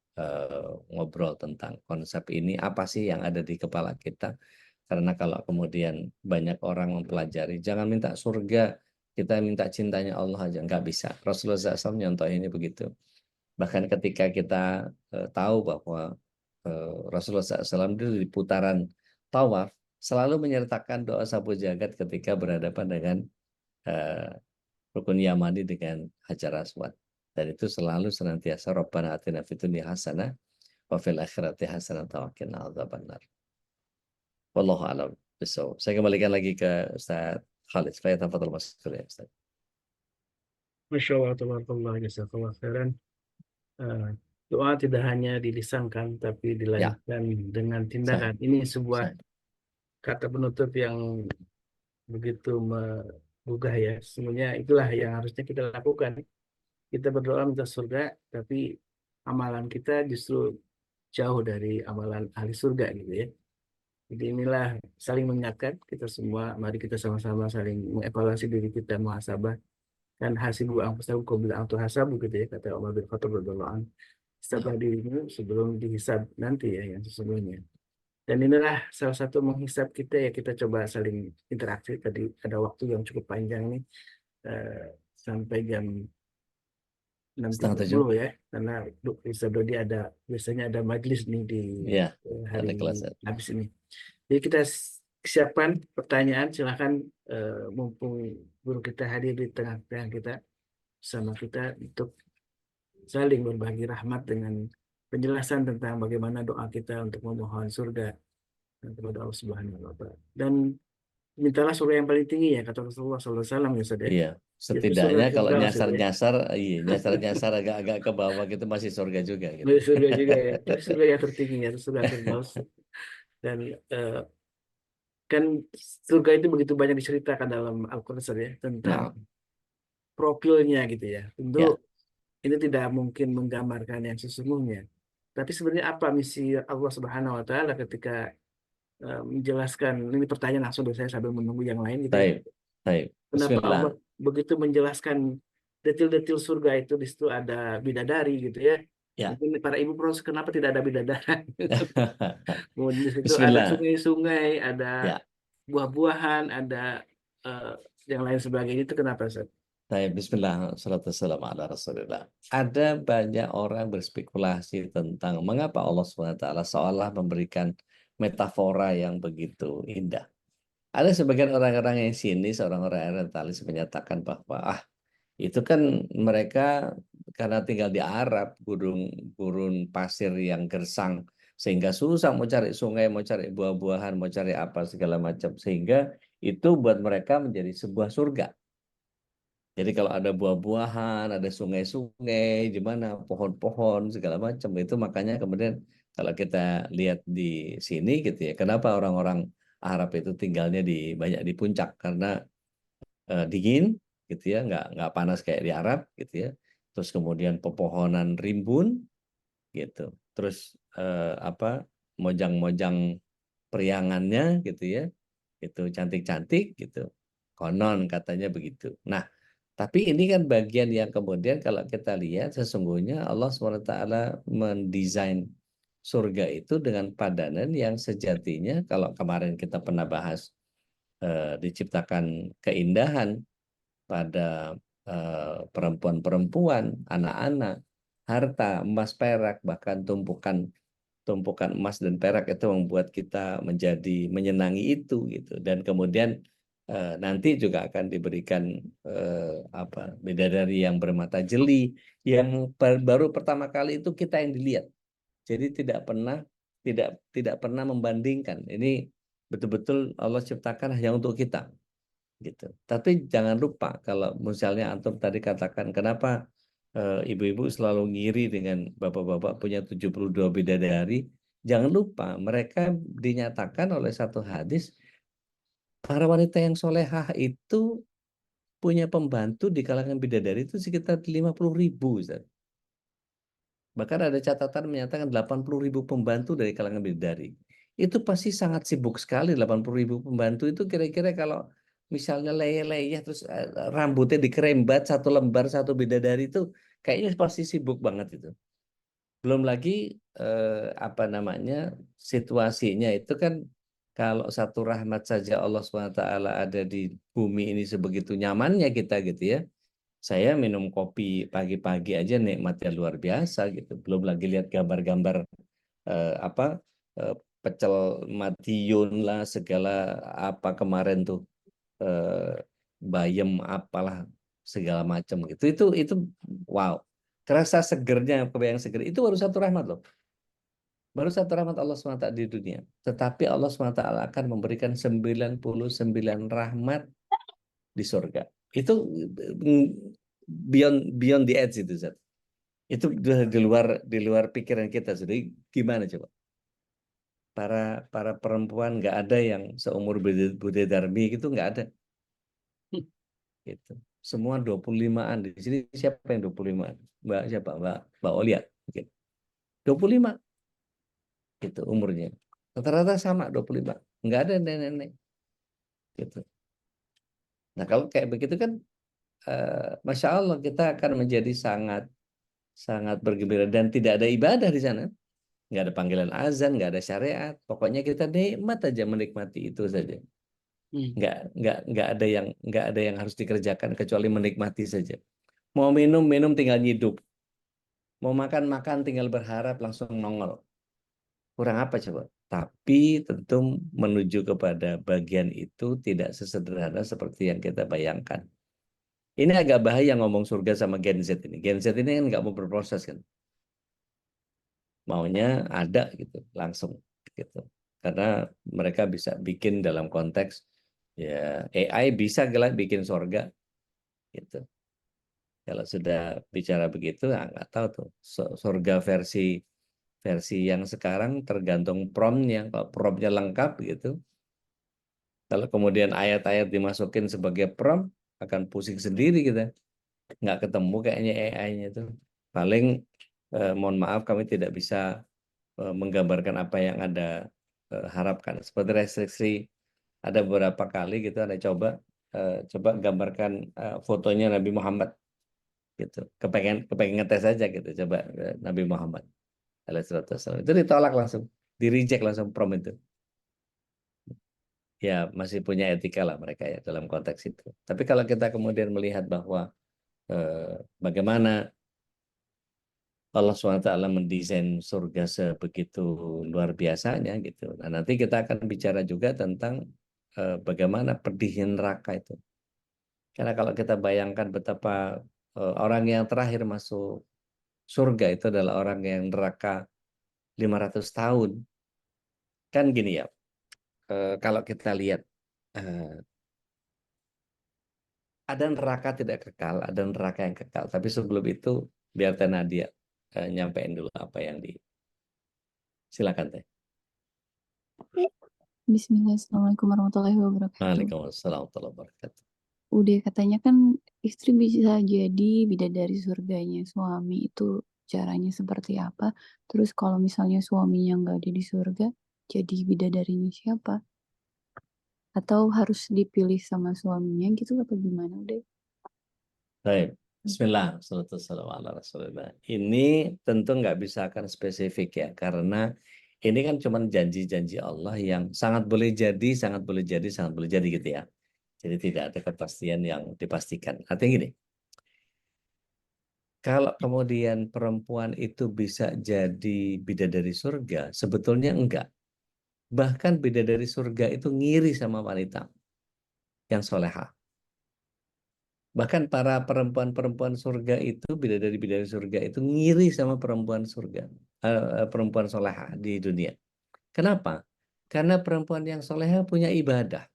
ngobrol tentang konsep ini. Apa sih yang ada di kepala kita? Karena kalau kemudian banyak orang mempelajari, jangan minta surga, kita minta cintanya Allah aja, nggak bisa. Rasulullah SAW nyontoh ini begitu. Bahkan ketika kita tahu bahwa Rasulullah SAW itu di putaran tawaf selalu menyertakan doa sapu jagat ketika berhadapan dengan eh, rukun Yamani dengan Hajar Aswad. Dan itu selalu senantiasa Rabbana atina fid dunya hasanah wa fil akhirati hasanah wa qina adzabannar. Wallahu a'lam bishawab. Saya kembalikan lagi ke Ustaz Khalid. Supaya tafadhol Mas ya Ustaz. Masya Allah, tabarakallah, jazakallah khairan. Eh, Doa tidak hanya dilisankan, tapi Ya, dilanjutkan dengan saya, tindakan. Ini sebuah saya. kata penutup yang begitu menggugah ya. Semuanya itulah yang harusnya kita lakukan. Kita berdoa minta surga, tapi amalan kita justru jauh dari amalan ahli surga gitu ya. Jadi inilah saling mengingatkan kita semua. Mari kita sama-sama saling mengevaluasi diri kita, muhasabah. Dan hasibu anfusakum qabla an tuhasabu gitu ya, kata Umar bin Khattab radhiyallahu anhu. Hisablah dirimu sebelum dihisab nanti ya yang sesungguhnya. Dan inilah salah satu menghisab kita ya, kita coba saling interaksi. Tadi ada waktu yang cukup panjang nih, eh, sampai jam enam tiga Setengah tujuh. puluh ya, karena Ustaz Dodi ada biasanya ada majlis nih di Ya, hari ada kelas. habis ini. Jadi kita siapkan pertanyaan, silahkan, mumpung guru kita hadir di tengah-tengah kita, sama kita untuk saling berbagi rahmat dengan penjelasan tentang bagaimana doa kita untuk memohon surga kepada Allah Subhanahu wa taala. Dan mintalah surga yang paling tinggi ya kata Rasulullah SAW ya Ustaz ya. Iya, Yaitu surga setidaknya kalau Firdaus itu ya. nyasar-nyasar, iya, nyasar-nyasar agak-agak ke bawah gitu masih surga juga gitu. Dari surga juga ya. Tapi surga yang tertinggi ya, surga Firdaus. Dan eh, kan surga itu begitu banyak diceritakan dalam Al-Quran Ustaz ya, tentang Nah, profilnya gitu ya. Tentu ya, ini tidak mungkin menggambarkan yang sesungguhnya. Tapi sebenarnya apa misi Allah Subhanahu wa taala ketika menjelaskan, ini pertanyaan langsung dari saya sambil menunggu yang lain gitu ya. taib, taib. Kenapa Bismillah. Allah begitu menjelaskan detil-detil surga itu, di situ ada bidadari gitu ya. Ya, Mungkin para ibu pros kenapa tidak ada bidadari? Kemudian di situ ada Bismillah. sungai-sungai, ada Ya, buah-buahan, ada eh, yang lain sebagainya, itu kenapa Ustaz? taib. Bismillah. Salatu wassalamu ala Rasulillah. Ada banyak orang berspekulasi tentang mengapa Allah SWT seolah memberikan metafora yang begitu indah. Ada sebagian orang-orang yang sinis, orang-orang orientalis menyatakan bahwa itu kan mereka karena tinggal di Arab, gurun pasir yang gersang, sehingga susah mau cari sungai, mau cari buah-buahan, mau cari apa segala macam. Sehingga itu buat mereka menjadi sebuah surga. Jadi kalau ada buah-buahan, ada sungai-sungai, di mana pohon-pohon segala macam itu makanya kemudian kalau kita lihat di sini gitu ya, kenapa orang-orang Arab itu tinggalnya banyak di puncak karena dingin gitu ya, nggak panas kayak di Arab gitu ya. Terus kemudian pepohonan rimbun gitu. Terus apa mojang-mojang periangannya gitu ya, itu cantik-cantik gitu. Konon katanya begitu. Nah, tapi ini kan bagian yang kemudian kalau kita lihat sesungguhnya Allah SWT mendesain surga itu dengan padanan yang sejatinya kalau kemarin kita pernah bahas diciptakan keindahan pada perempuan-perempuan, anak-anak, harta, emas, perak, bahkan tumpukan tumpukan emas dan perak itu membuat kita menjadi menyenangi itu gitu. Dan kemudian nanti juga akan diberikan apa bidadari yang bermata jeli yang baru pertama kali itu kita yang dilihat. Jadi tidak pernah membandingkan. Ini betul-betul Allah ciptakan hanya untuk kita gitu. Tapi jangan lupa kalau misalnya antum tadi katakan kenapa ibu-ibu selalu ngiri dengan bapak-bapak punya 72 bidadari. Jangan lupa mereka dinyatakan oleh satu hadis para wanita yang solehah itu punya pembantu di kalangan bidadari itu sekitar 50.000. Ustaz. Bahkan ada catatan menyatakan 80.000 pembantu dari kalangan bidadari. Itu pasti sangat sibuk sekali 80.000 pembantu itu kira-kira kalau misalnya leyeh-leyeh terus rambutnya dikerembat satu lembar satu bidadari itu kayaknya pasti sibuk banget itu. Belum lagi apa namanya situasinya itu kan kalau satu rahmat saja Allah SWT ada di bumi ini sebegitu nyamannya kita gitu ya. Saya minum kopi pagi-pagi aja nikmatnya luar biasa gitu. Belum lagi lihat gambar-gambar apa eh, pecel Madiun lah segala apa kemarin tuh eh, bayam apalah segala macam gitu. Itu wow. Kerasa segernya, kebayang seger. Itu baru satu rahmat loh. Baru satu rahmat Allah SWT di dunia. Tetapi Allah SWT akan memberikan 99 rahmat di surga. Itu mm, beyond the edge itu, Zat. Itu udah di luar pikiran kita. Jadi gimana coba? Para perempuan nggak ada yang seumur Bude Darmi gitu nggak ada. Gitu. Semua 25-an di sini siapa yang 25-an? Mbak siapa? Mbak Olia. Gitu. 25 gitu umurnya. Rata-rata sama 25. Nggak ada nenek-nenek gitu. Nah, kalau kayak begitu kan Masya Allah kita akan menjadi sangat sangat bergembira dan tidak ada ibadah di sana. Nggak ada panggilan azan, nggak ada syariat. Pokoknya kita nikmat aja menikmati itu saja. Hmm. Nggak ada yang harus dikerjakan kecuali menikmati saja. Mau minum minum tinggal nyidup. Mau makan makan tinggal berharap langsung nongol. Kurang apa coba? Tapi tentu menuju kepada bagian itu tidak sesederhana seperti yang kita bayangkan. Ini agak bahaya ngomong surga sama Gen Z ini. Gen Z ini kan nggak mau berproses kan. Maunya ada gitu, langsung gitu. Karena mereka bisa bikin dalam konteks ya AI bisa gelap bikin surga gitu. Kalau sudah bicara begitu, nggak tahu tuh. Surga versi versi yang sekarang tergantung promptnya. Kalau promptnya lengkap gitu, kalau kemudian ayat-ayat dimasukin sebagai prompt, akan pusing sendiri kita. Nggak ketemu kayaknya AI-nya itu. Paling mohon maaf kami tidak bisa menggambarkan apa yang Anda harapkan. Seperti restriksi ada beberapa kali gitu Anda coba gambarkan fotonya Nabi Muhammad gitu. Kepengen ngetes aja gitu coba Nabi Muhammad alaihi salatu wassalam. Itu ditolak langsung, di reject langsung prompt itu. Ya masih punya etika lah mereka ya dalam konteks itu. Tapi kalau kita kemudian melihat bahwa bagaimana Allah SWT mendesain surga sebegitu luar biasanya gitu. Nah, nanti kita akan bicara juga tentang bagaimana pedihnya neraka itu. Karena kalau kita bayangkan betapa orang yang terakhir masuk surga itu adalah orang yang neraka 500 tahun. Kan gini ya, kalau kita lihat eh, ada neraka tidak kekal, ada neraka yang kekal. Tapi sebelum itu biar Teh Nadia nyampein dulu apa yang di silakan Teh. Bismillah, Assalamualaikum warahmatullahi wabarakatuh. Waalaikumsalam warahmatullahi wabarakatuh. Udah katanya kan istri bisa jadi bidadari surganya suami itu caranya seperti apa? Terus kalau misalnya suaminya nggak ada di surga, jadi bidadarinya siapa? Atau harus dipilih sama suaminya gitu atau gimana udah? Baik. Bismillah, salatu wassalamu ala Rasulillah. Ini tentu nggak bisa akan spesifik ya, karena ini kan cuma janji-janji Allah yang sangat boleh jadi, sangat boleh jadi, sangat boleh jadi gitu ya. Jadi tidak ada kepastian yang dipastikan. Artinya gini, kalau kemudian perempuan itu bisa jadi bidadari surga, sebetulnya enggak. Bahkan bidadari surga itu ngiri sama wanita yang solehah. Bahkan para perempuan-perempuan surga itu, bidadari-bidadari surga itu ngiri sama perempuan surga, perempuan solehah di dunia. Kenapa? Karena perempuan yang solehah punya ibadah.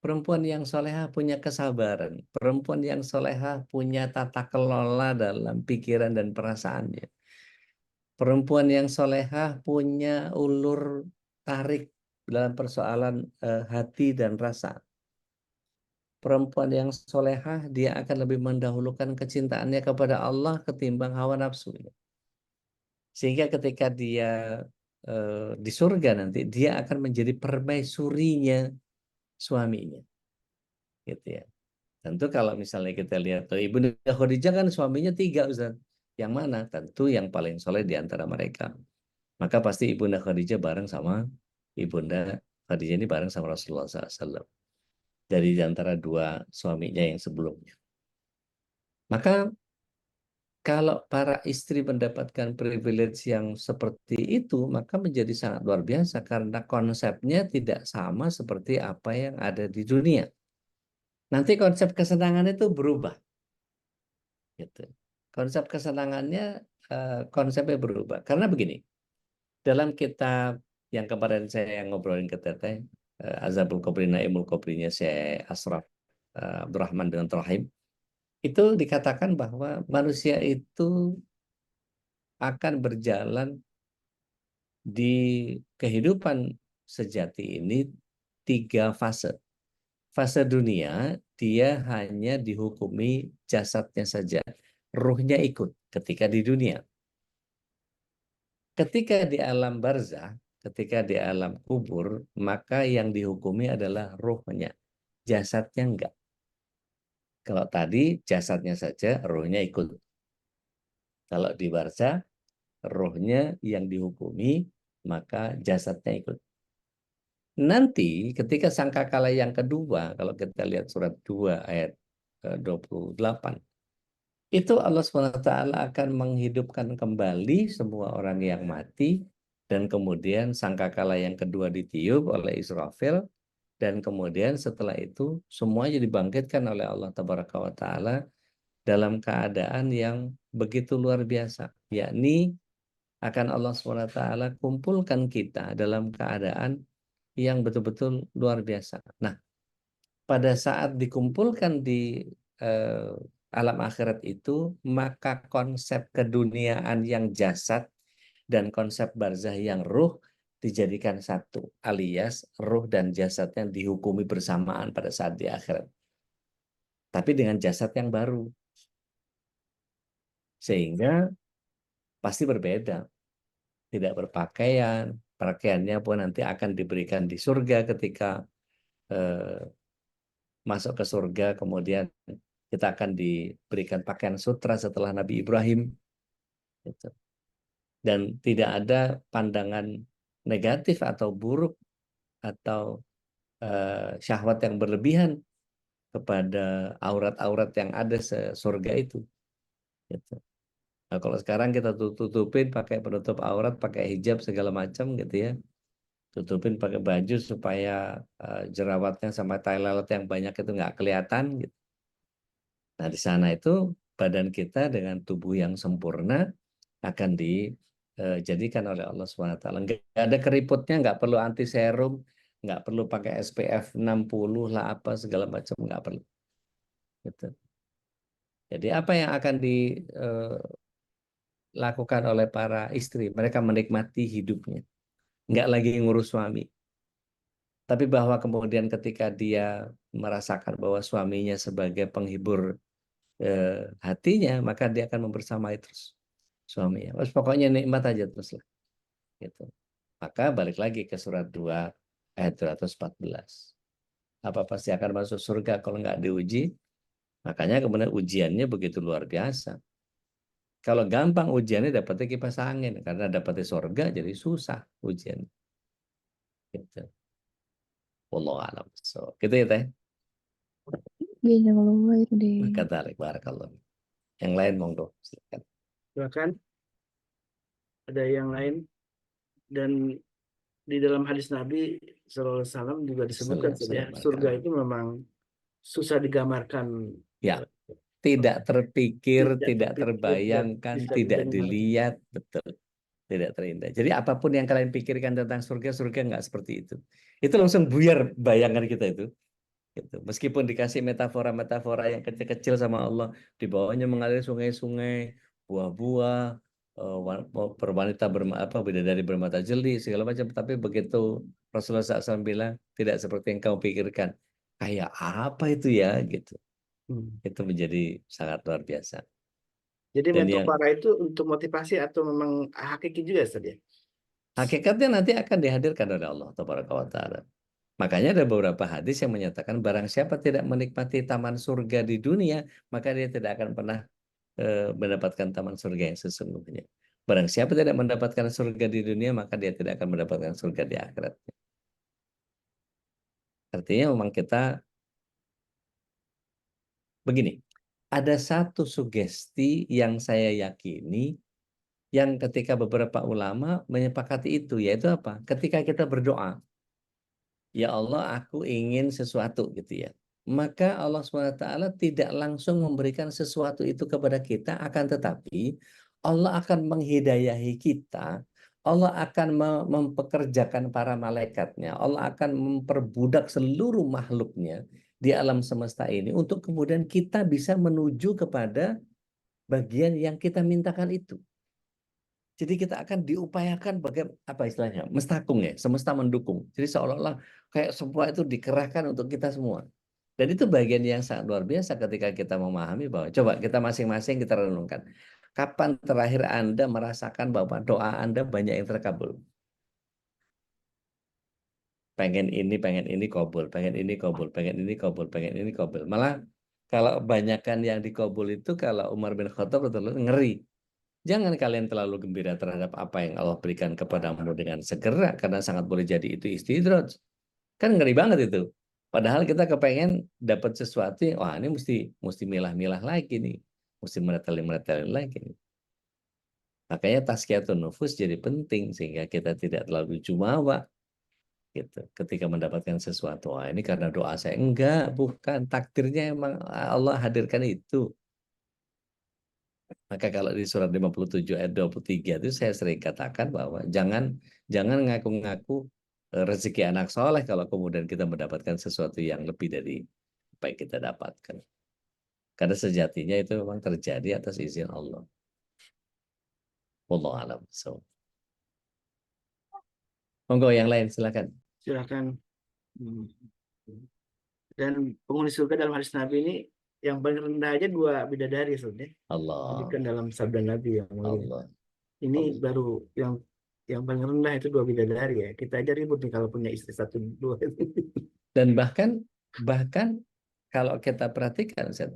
Perempuan yang solehah punya kesabaran. Perempuan yang solehah punya tata kelola dalam pikiran dan perasaannya. Perempuan yang solehah punya ulur tarik dalam persoalan hati dan rasa. Perempuan yang solehah, dia akan lebih mendahulukan kecintaannya kepada Allah ketimbang hawa nafsu. Sehingga ketika dia di surga nanti, dia akan menjadi permaisurinya suaminya. Gitu ya. Tentu kalau misalnya kita lihat, Ibunda Khadijah kan suaminya 3, Ustaz. Yang mana? Tentu yang paling soleh di antara mereka. Maka pasti Ibunda Khadijah bareng sama Ibunda Khadijah ini bareng sama Rasulullah SAW. Dari antara 2 suaminya yang sebelumnya. Maka kalau para istri mendapatkan privilege yang seperti itu, maka menjadi sangat luar biasa karena konsepnya tidak sama seperti apa yang ada di dunia. Nanti konsep kesenangan itu berubah. Gitu. Konsep kesenangannya, konsepnya berubah. Karena begini, dalam kitab yang kemarin saya ngobrolin ke Teteh, Azabul Qabri Naimul Qabrinya Syekh Ashraf Abdurrahman dengan Rahim, itu dikatakan bahwa manusia itu akan berjalan di kehidupan sejati ini 3 fase. Fase dunia, dia hanya dihukumi jasadnya saja. Ruhnya ikut ketika di dunia. Ketika di alam barzah, ketika di alam kubur, maka yang dihukumi adalah ruhnya. Jasadnya enggak. Kalau tadi jasadnya saja, ruhnya ikut. Kalau di barzah, ruhnya yang dihukumi, maka jasadnya ikut. Nanti ketika sangkakala yang kedua, kalau kita lihat surat 2 ayat 28, itu Allah SWT akan menghidupkan kembali semua orang yang mati, dan kemudian sangkakala yang kedua ditiup oleh Israfil, dan kemudian setelah itu semuanya dibangkitkan oleh Allah Tabaraka wa Ta'ala dalam keadaan yang begitu luar biasa, yakni akan Allah SWT kumpulkan kita dalam keadaan yang betul-betul luar biasa. Nah, pada saat dikumpulkan di eh, alam akhirat itu, maka konsep keduniaan yang jasad dan konsep barzah yang ruh dijadikan satu, alias ruh dan jasadnya dihukumi bersamaan pada saat di akhirat. Tapi dengan jasad yang baru. Sehingga pasti berbeda. Tidak berpakaian, pakaiannya pun nanti akan diberikan di surga ketika masuk ke surga, kemudian kita akan diberikan pakaian sutra setelah Nabi Ibrahim. Gitu. Dan tidak ada pandangan negatif atau buruk atau syahwat yang berlebihan kepada aurat-aurat yang ada surga itu. Gitu. Nah, kalau sekarang kita tutupin pakai penutup aurat, pakai hijab segala macam gitu ya. Tutupin pakai baju supaya jerawatnya sama tai lalat yang banyak itu nggak kelihatan gitu. Nah, di sana itu badan kita dengan tubuh yang sempurna akan dijadikan oleh Allah SWT. Nggak ada keriputnya, nggak perlu anti serum, nggak perlu pakai SPF 60 lah apa segala macam, nggak perlu. Gitu. Jadi apa yang akan dilakukan oleh para istri? Mereka menikmati hidupnya, nggak lagi ngurus suami. Tapi bahwa kemudian ketika dia merasakan bahwa suaminya sebagai penghibur hatinya, maka dia akan membersamai terus suaminya. Pokoknya nikmat aja terus lah. Gitu. Maka balik lagi ke surat 2 ayat 214. Apa pasti akan masuk surga kalau nggak diuji? Makanya kemudian ujiannya begitu luar biasa. Kalau gampang ujiannya dapetnya kipas angin, karena dapetnya surga jadi susah ujian. Gitu. Wallahu a'lam. So, gitu ya Teh. Iya, kalau itu deh. Maka tarik barakallah. Yang lain monggo. Silakan. Bahkan ada yang lain, dan di dalam hadis Nabi SAW juga disebutkan ya, surga itu memang susah digambarkan, Ya, tidak terpikir, tidak terpikir, terbayangkan, bisa tidak didengar. dilihat, betul. Tidak terindah. Jadi apapun yang kalian pikirkan tentang surga, surga nggak seperti itu. Itu langsung buyar bayangan kita itu. Gitu. Meskipun dikasih metafora-metafora yang kecil-kecil sama Allah, di bawahnya mengalir sungai-sungai, buah-buah, wanita bidadari bermata jeli, segala macam. Tapi begitu Rasulullah SAW bilang, tidak seperti yang kamu pikirkan. Kayak apa itu ya? Gitu. Itu menjadi sangat luar biasa. Jadi Dan yang metafora itu untuk motivasi atau memang hakiki juga Ustaz ya? hakikatnya nanti akan dihadirkan oleh Allah Taala. Makanya ada beberapa hadis yang menyatakan barang siapa tidak menikmati taman surga di dunia, maka dia tidak akan pernah mendapatkan taman surga yang sesungguhnya. Barang siapa tidak mendapatkan surga di dunia, maka dia tidak akan mendapatkan surga di akhirat. Artinya memang kita begini, ada satu sugesti yang saya yakini yang ketika beberapa ulama menyepakati itu, yaitu apa? Ketika kita berdoa, ya Allah, aku ingin sesuatu gitu ya. Maka Allah SWT tidak langsung memberikan sesuatu itu kepada kita, akan tetapi Allah akan menghidayahi kita, Allah akan mempekerjakan para malaikatnya, Allah akan memperbudak seluruh makhluknya di alam semesta ini untuk kemudian kita bisa menuju kepada bagian yang kita mintakan itu. Jadi kita akan diupayakan bagaimana apa istilahnya, mestakung ya, semesta mendukung. Jadi seolah-olah kayak semua itu dikerahkan untuk kita semua. Dan itu bagian yang sangat luar biasa ketika kita memahami bahwa coba kita masing-masing kita renungkan. Kapan terakhir Anda merasakan bahwa doa Anda banyak yang terkabul? Pengen ini kabul, pengen ini kabul, pengen ini kabul, pengen ini kabul. Malah kalau banyakkan yang dikabul itu kalau Umar bin Khattab betul-betul ngeri. Jangan kalian terlalu gembira terhadap apa yang Allah berikan kepadamu dengan segera, karena sangat boleh jadi itu istidraj. Kan ngeri banget itu. Padahal kita kepengen dapat sesuatu yang, wah ini mesti milah-milah lagi nih. Mesti meretelin lagi nih. Makanya tazkiyatun nufus jadi penting, sehingga kita tidak terlalu jumawa. gitu. Ketika mendapatkan sesuatu, wah ini karena doa saya. Enggak, bukan. Takdirnya emang Allah hadirkan itu. Maka kalau di surat 57 ayat 23 itu saya sering katakan bahwa jangan ngaku-ngaku rezeki anak soleh kalau kemudian kita mendapatkan sesuatu yang lebih dari apa yang kita dapatkan. Karena sejatinya itu memang terjadi atas izin Allah. Wallahu a'lam. So, monggo yang lain silakan. Silakan. Dan penghuni surga dalam hadis Nabi ini yang paling rendah aja 2 bidadari sebenarnya. Jadi Allah, kan dalam sabda Nabi yang mulia. Allah. Ini baru yang paling rendah itu 2 bidadari ya. Kita aja ribut nih kalau punya istri 1 2. Dan bahkan kalau kita perhatikan, Ustaz,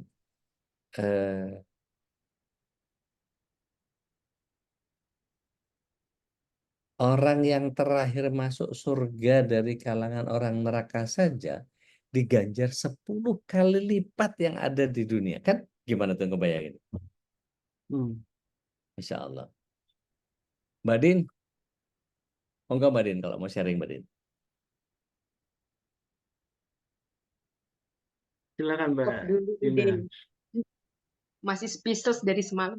orang yang terakhir masuk surga dari kalangan orang neraka saja diganjar 10 kali lipat yang ada di dunia. Kan gimana tuh ngebayangin? Insya Allah. Mbak Din, monggo Mbak Din kalau mau sharing Mbak Din. Silakan Mbak Stop dulu, Dina. Udin. Masih speechless dari semalam.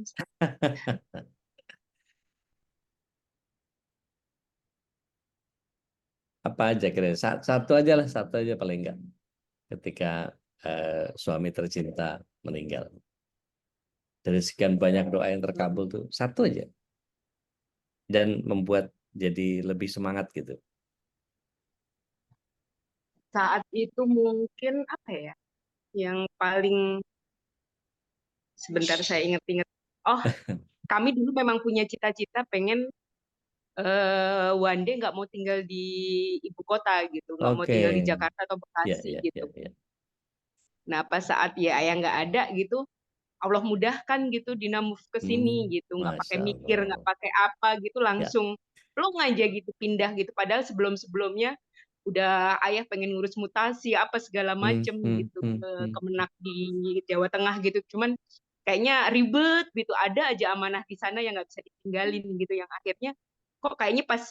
Apa aja kira satu aja lah, satu aja paling enggak. Ketika suami tercinta meninggal. Dari sekian banyak doa yang terkabul tuh satu aja. Dan membuat jadi lebih semangat gitu. Saat itu mungkin apa ya? Yang paling sebentar saya ingat-ingat. Oh, kami dulu memang punya cita-cita pengen one day nggak mau tinggal di ibu kota gitu, nggak mau tinggal di Oke. Jakarta atau Ya, Bekasi ya, gitu. ya. Nah, pas saat ya ayah nggak ada gitu, Allah mudahkan gitu Dina move ke sini gitu, nggak pakai Masya mikir, nggak Allah. pakai apa gitu, Ya. langsung plung aja gitu pindah gitu. Padahal sebelum-sebelumnya udah ayah pengen ngurus mutasi apa segala macem gitu ke Kemenak di Jawa Tengah gitu. Cuman kayaknya ribet gitu, ada aja amanah di sana yang nggak bisa ditinggalin gitu. Yang akhirnya kok kayaknya pas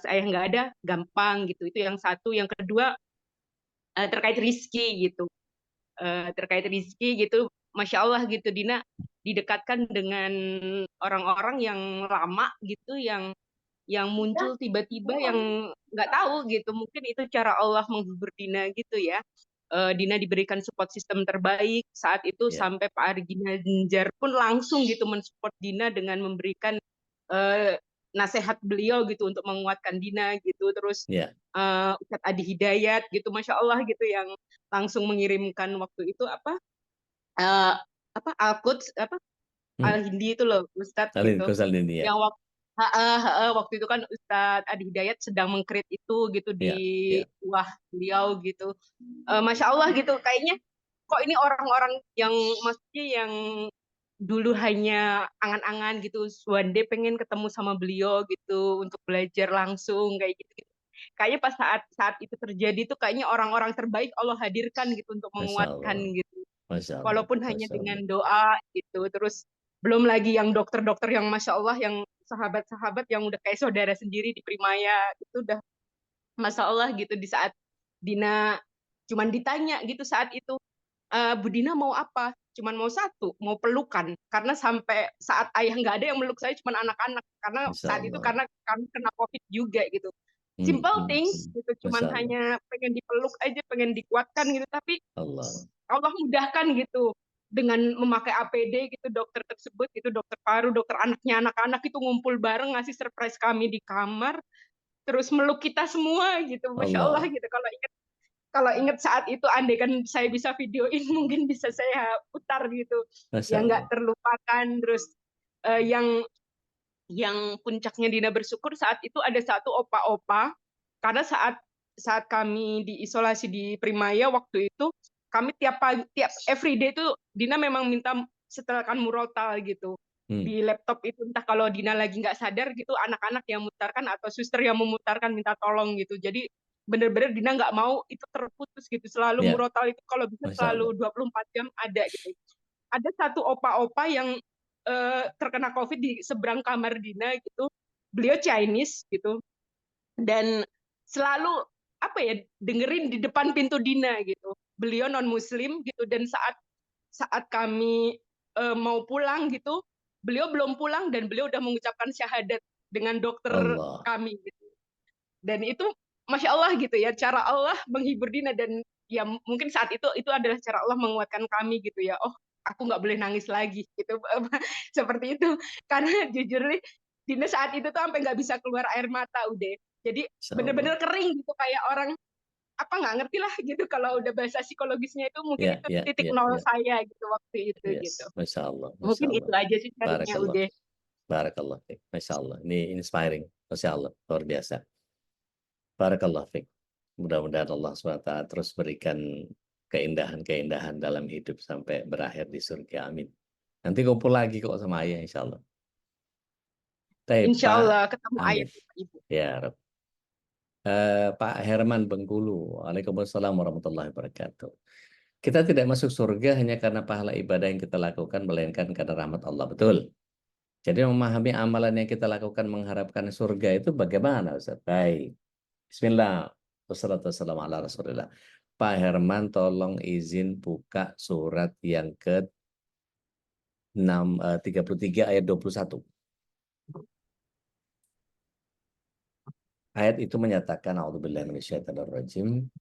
ayah nggak ada gampang gitu. Itu yang satu. Yang kedua terkait rizki gitu. Terkait rizki gitu, Masya Allah gitu Dina didekatkan dengan orang-orang yang lama gitu, yang muncul tiba-tiba yang nggak tahu gitu, mungkin itu cara Allah menghibur Dina gitu ya. Dina diberikan support system terbaik saat itu, sampai Pak Ari Ginanjar pun langsung gitu mensupport Dina dengan memberikan nasihat beliau gitu untuk menguatkan Dina gitu. Terus Ustadz Adi Hidayat gitu, Masya Allah gitu, yang langsung mengirimkan waktu itu apa Al-Quds Al-Hindi itu loh Ustadz gitu, yang waktu itu kan Ustadz Adi Hidayat sedang mengkrit itu gitu di beliau gitu. Masya Allah gitu, kayaknya kok ini orang-orang yang maksudnya yang dulu hanya angan-angan gitu, one day pengen ketemu sama beliau gitu untuk belajar langsung kayak gitu. Kayaknya pas saat itu terjadi tuh kayaknya orang-orang terbaik Allah hadirkan gitu untuk menguatkan gitu. Walaupun hanya dengan doa gitu. Terus belum lagi yang dokter-dokter yang Masya Allah, yang sahabat-sahabat yang udah kayak saudara sendiri di Primaya, itu udah Masya Allah gitu. Di saat Dina cuman ditanya gitu saat itu, Bu Dina mau apa? Cuman mau satu, mau pelukan. Karena sampai saat ayah nggak ada yang meluk saya cuman anak-anak. Karena saat itu karena kami kena COVID juga gitu. Simple things gitu, cuman hanya pengen dipeluk aja, pengen dikuatkan gitu. Tapi Allah mudahkan gitu dengan memakai APD gitu, dokter tersebut gitu, dokter paru, dokter anaknya anak-anak itu ngumpul bareng ngasih surprise kami di kamar, terus meluk kita semua gitu. Masya Allah gitu. Kalau ingat saat itu, andai kan saya bisa videoin, mungkin bisa saya putar gitu. Yang nggak terlupakan. Terus yang puncaknya Dina bersyukur saat itu ada satu opa-opa, karena saat kami diisolasi di Primaya waktu itu, kami tiap everyday itu Dina memang minta setelkan murotal gitu di laptop itu, entah kalau Dina lagi nggak sadar gitu, anak-anak yang mutarkan atau suster yang memutarkan minta tolong gitu. Jadi bener-bener Dina nggak mau itu terputus gitu, selalu murotal itu kalau bisa selalu 24 jam ada gitu. Ada satu opa-opa yang terkena COVID di seberang kamar Dina gitu, beliau Chinese gitu, dan selalu apa ya, dengerin di depan pintu Dina gitu. Beliau non muslim gitu, dan saat kami mau pulang gitu, beliau belum pulang dan beliau udah mengucapkan syahadat dengan dokter Allah. kami gitu. Dan itu Masya Allah gitu ya, cara Allah menghibur Dina, dan ya mungkin saat itu adalah cara Allah menguatkan kami gitu ya. Oh, aku nggak boleh nangis lagi gitu. Seperti itu. Karena jujur nih, Dina saat itu tuh sampai nggak bisa keluar air mata udah. Jadi Insya bener-bener Allah. kering gitu, kayak orang apa nggak ngerti lah gitu, kalau udah bahasa psikologisnya itu mungkin Ya, itu ya, titik ya, nol ya. saya gitu waktu itu gitu. Yes, Masya Allah, Masya Mungkin Allah. itu aja sih caranya Barakallah. udah. Barakallah. Masya Allah. Ini inspiring. Masya Allah. Luar biasa. Barakallah fiik. Mudah-mudahan Allah SWT terus berikan keindahan-keindahan dalam hidup sampai berakhir di surga. Amin. Nanti kumpul lagi kok sama ayah, insya Allah. Insya Pak Allah ketemu ayah Hanif. sama ibu. Ya, Rab. Pak Herman Bengkulu. Waalaikumsalam warahmatullahi wabarakatuh. Kita tidak masuk surga hanya karena pahala ibadah yang kita lakukan, melainkan karena rahmat Allah. Betul. Jadi memahami amalan yang kita lakukan mengharapkan surga itu bagaimana, Ustaz? Baik. Bismillah. Wassalamualaikum ala Rasulillah. Pak Herman tolong izin buka surat yang ke 33 ayat 21. Ayat itu menyatakan a'udzubillahi minasyaitonirrajim.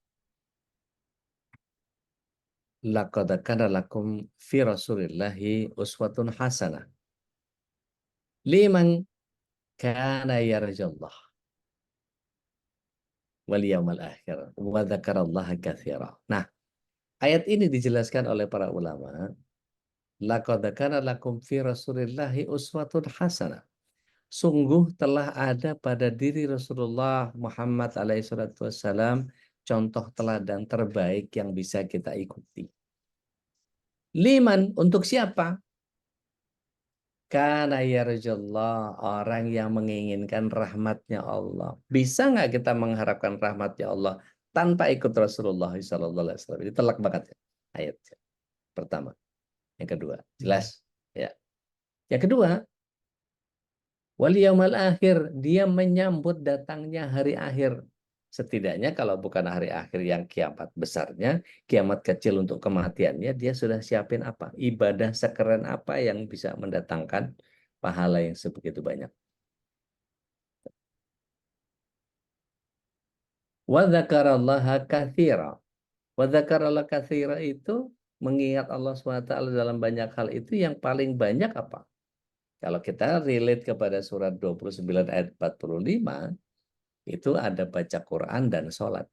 Laqad kana lakum fi Rasulillahi uswatun hasanah liman kana yarjallah wal yawmal akhir wa dzakarallaha katsira. Nah, ayat ini dijelaskan oleh para ulama, laqad kana lakum fi Rasulillahi uswatun hasanah. Sungguh telah ada pada diri Rasulullah Muhammad SAW contoh teladan terbaik yang bisa kita ikuti. Liman, untuk siapa? Kana yarjallah, orang yang menginginkan rahmatnya Allah. Bisa nggak kita mengharapkan rahmatnya Allah tanpa ikut Rasulullah SAW? Ini telak banget ya ayatnya. Pertama. Yang kedua, jelas. Ya. Yang kedua, wal yaumal akhir, dia menyambut datangnya hari akhir. Setidaknya kalau bukan hari akhir yang kiamat besarnya, kiamat kecil untuk kematiannya, dia sudah siapin apa? Ibadah sekeren apa yang bisa mendatangkan pahala yang sebegitu banyak. Wa dzakarallaha katsira. Wa dzakarallaha katsira itu mengingat Allah SWT dalam banyak hal, itu yang paling banyak apa? Kalau kita relate kepada surat 29 ayat 45, itu ada baca Quran dan sholat.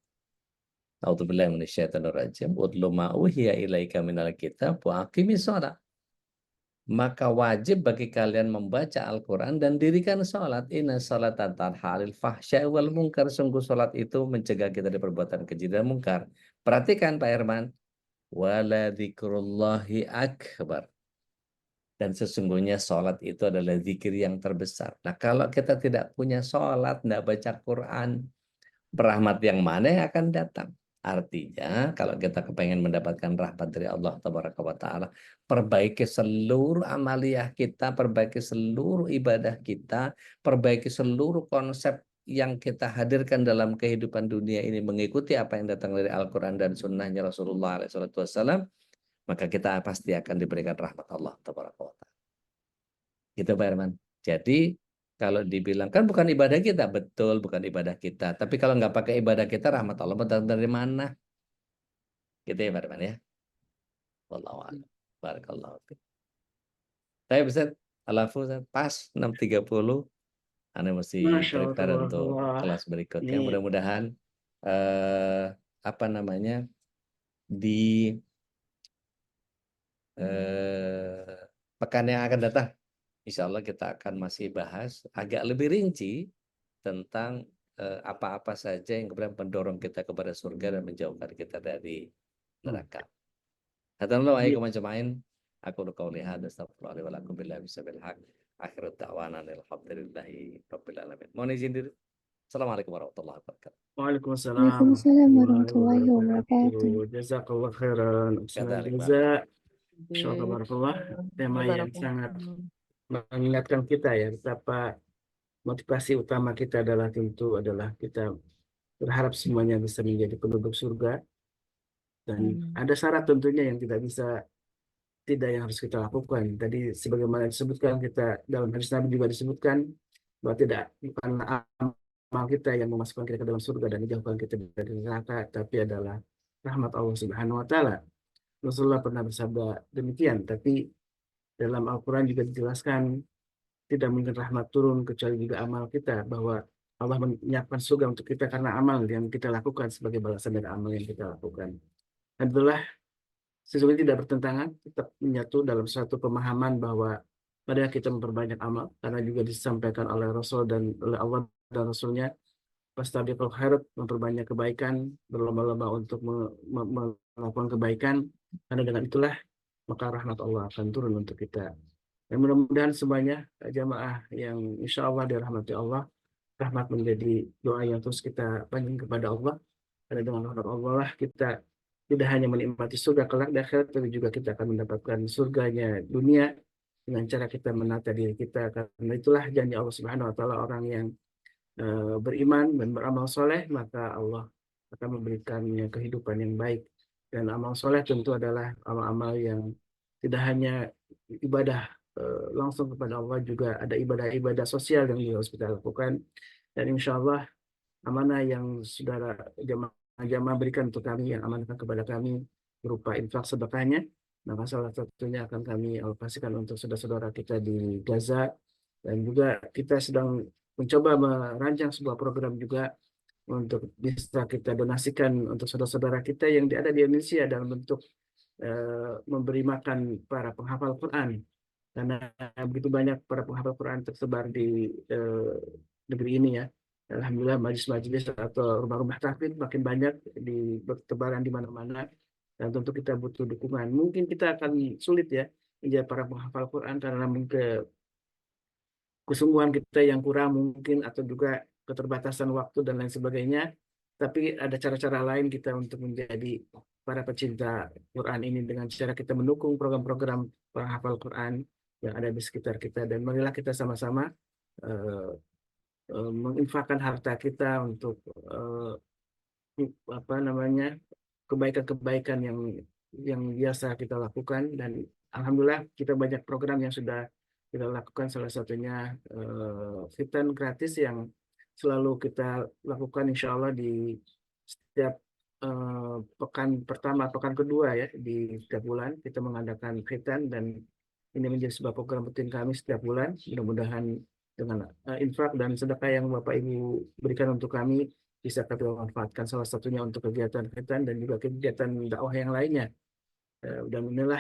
A'udzubillahi minasyaitonirrajim. Utlu ma uhiya ilaika minal kitab wa aqimis sholat. Maka wajib bagi kalian membaca Al-Quran dan dirikan sholat. Inna sholata tanha 'anil fahsya'i wal munkar. Sungguh sholat itu mencegah kita dari perbuatan keji dan mungkar. Perhatikan Pak Herman. Wala dzikrullahi akbar. Dan sesungguhnya sholat itu adalah zikir yang terbesar. Nah, kalau kita tidak punya sholat, tidak baca Quran, rahmat yang mana yang akan datang? Artinya, kalau kita kepengen mendapatkan rahmat dari Allah Tabaraka wa Ta'ala, perbaiki seluruh amaliyah kita, perbaiki seluruh ibadah kita, perbaiki seluruh konsep yang kita hadirkan dalam kehidupan dunia ini, mengikuti apa yang datang dari Al-Quran dan sunnahnya Rasulullah SAW, maka kita pasti akan diberikan rahmat Allah Tabaraka wa Ta'ala. Gitu Pak Herman. Jadi kalau dibilang kan bukan ibadah kita, betul bukan ibadah kita. Tapi kalau nggak pakai ibadah kita, rahmat Allah datang dari mana? Gitu ya Pak Herman ya. Wallahu a'lam. Barakallahu fiik. Saya bisa alafu pas 6.30. Anda mesti Masya Allah, prepare untuk tabarakallah. kelas berikutnya. Ini Mudah-mudahan apa namanya di pekan yang akan datang, insya Allah kita akan masih bahas agak lebih rinci tentang apa-apa saja yang kemudian mendorong kita kepada surga dan menjauhkan kita dari neraka. Assalamualaikum warahmatullahi wabarakatuh. Aku qauli hadza astaghfirullah wa lakum billahi bisabil haq. Akhiru da'wana alhamdulillahi rabbil alamin. Mohon izin diri. Assalamualaikum warahmatullahi wabarakatuh. Waalaikumsalam Waalaikumsalam warahmatullahi warahmatullahi wabarakatuh. wabarakatuh. Jazakallah khairan. Kadzalik, Jaza. Oke. Insyaallah tabarakallah. Tema yang sangat Barakallahu. mengingatkan kita ya betapa motivasi utama kita adalah tentu adalah kita berharap semuanya bisa menjadi penduduk surga. Dan ada syarat tentunya yang tidak yang harus kita lakukan. Tadi sebagaimana disebutkan kita dalam hadis Nabi juga disebutkan bahwa bukan amal kita yang memasukkan kita ke dalam surga dan menjauhkan kita dari neraka, tapi adalah rahmat Allah Subhanahu wa taala. Rasulullah pernah bersabda demikian, tapi dalam Al-Qur'an juga dijelaskan tidak mungkin rahmat turun kecuali juga amal kita, bahwa Allah menyiapkan surga untuk kita karena amal yang kita lakukan sebagai balasan dari amal yang kita lakukan. Dan itulah sesungguhnya tidak bertentangan, tetap menyatu dalam suatu pemahaman bahwa pada kita memperbanyak amal, karena juga disampaikan oleh Rasul dan oleh Allah dan Rasulnya, fastabiqul khairat, memperbanyak kebaikan, berlomba-lomba untuk melakukan kebaikan, karena dengan itulah maka rahmat Allah akan turun untuk kita. Dan mudah-mudahan semuanya jamaah yang insya Allah dirahmati Allah, rahmat menjadi doa yang terus kita panjang kepada Allah, karena dengan rahmat Allah lah kita tidak hanya menikmati surga kelak di akhirat, tapi juga kita akan mendapatkan surganya dunia dengan cara kita menata diri kita. Karena itulah janji Allah Subhanahu wa taala, orang yang beriman dan beramal soleh, maka Allah akan memberikannya kehidupan yang baik. Dan amal soleh tentu adalah amal-amal yang tidak hanya ibadah langsung kepada Allah, juga ada ibadah-ibadah sosial yang harus kita lakukan. Dan insya Allah amanah yang saudara jamaah berikan untuk kami, yang amanahkan kepada kami berupa infak sedekahnya, maka salah satunya akan kami alokasikan untuk saudara-saudara kita di Gaza. Dan juga kita sedang mencoba merancang sebuah program juga untuk bisa kita donasikan untuk saudara-saudara kita yang ada di Indonesia dalam bentuk memberi makan para penghafal Quran, karena begitu banyak para penghafal Quran tersebar di negeri ini ya. Alhamdulillah majelis-majelis atau rumah-rumah tahfidz makin banyak bertebaran di mana-mana, dan tentu kita butuh dukungan. Mungkin kita akan sulit ya menjadi para penghafal Quran karena mungkin kesungguhan kita yang kurang mungkin, atau juga keterbatasan waktu dan lain sebagainya. Tapi ada cara-cara lain kita untuk menjadi para pecinta Quran ini dengan cara kita mendukung program-program penghafal Quran yang ada di sekitar kita. Dan marilah kita sama-sama menginfakkan harta kita untuk kebaikan-kebaikan yang biasa kita lakukan. Dan alhamdulillah kita banyak program yang sudah kita lakukan, salah satunya khitan gratis yang selalu kita lakukan insya Allah di setiap pekan pertama, pekan kedua ya, di setiap bulan kita mengadakan khitan, dan ini menjadi sebuah program rutin kami setiap bulan. Mudah-mudahan dengan infak dan sedekah yang Bapak Ibu berikan untuk kami bisa kami manfaatkan, salah satunya untuk kegiatan khitan dan juga kegiatan dakwah yang lainnya. Dan inilah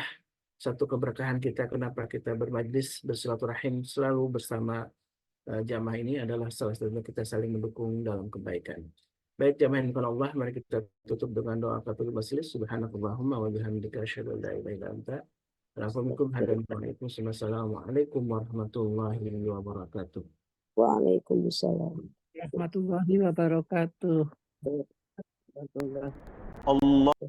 satu keberkahan kita, kenapa kita bermajlis bersilaturahim selalu bersama jamaah ini, adalah salah satunya kita saling mendukung dalam kebaikan. Baik jamaah yang dimuliakan Allah, mari kita tutup dengan doa kafatul majlis. Subhanakallahumma wa bihamdika asyhadu an la ilaha illa anta Assalamualaikum warahmatullahi wabarakatuh. Waalaikumsalam warahmatullahi wabarakatuh. Allah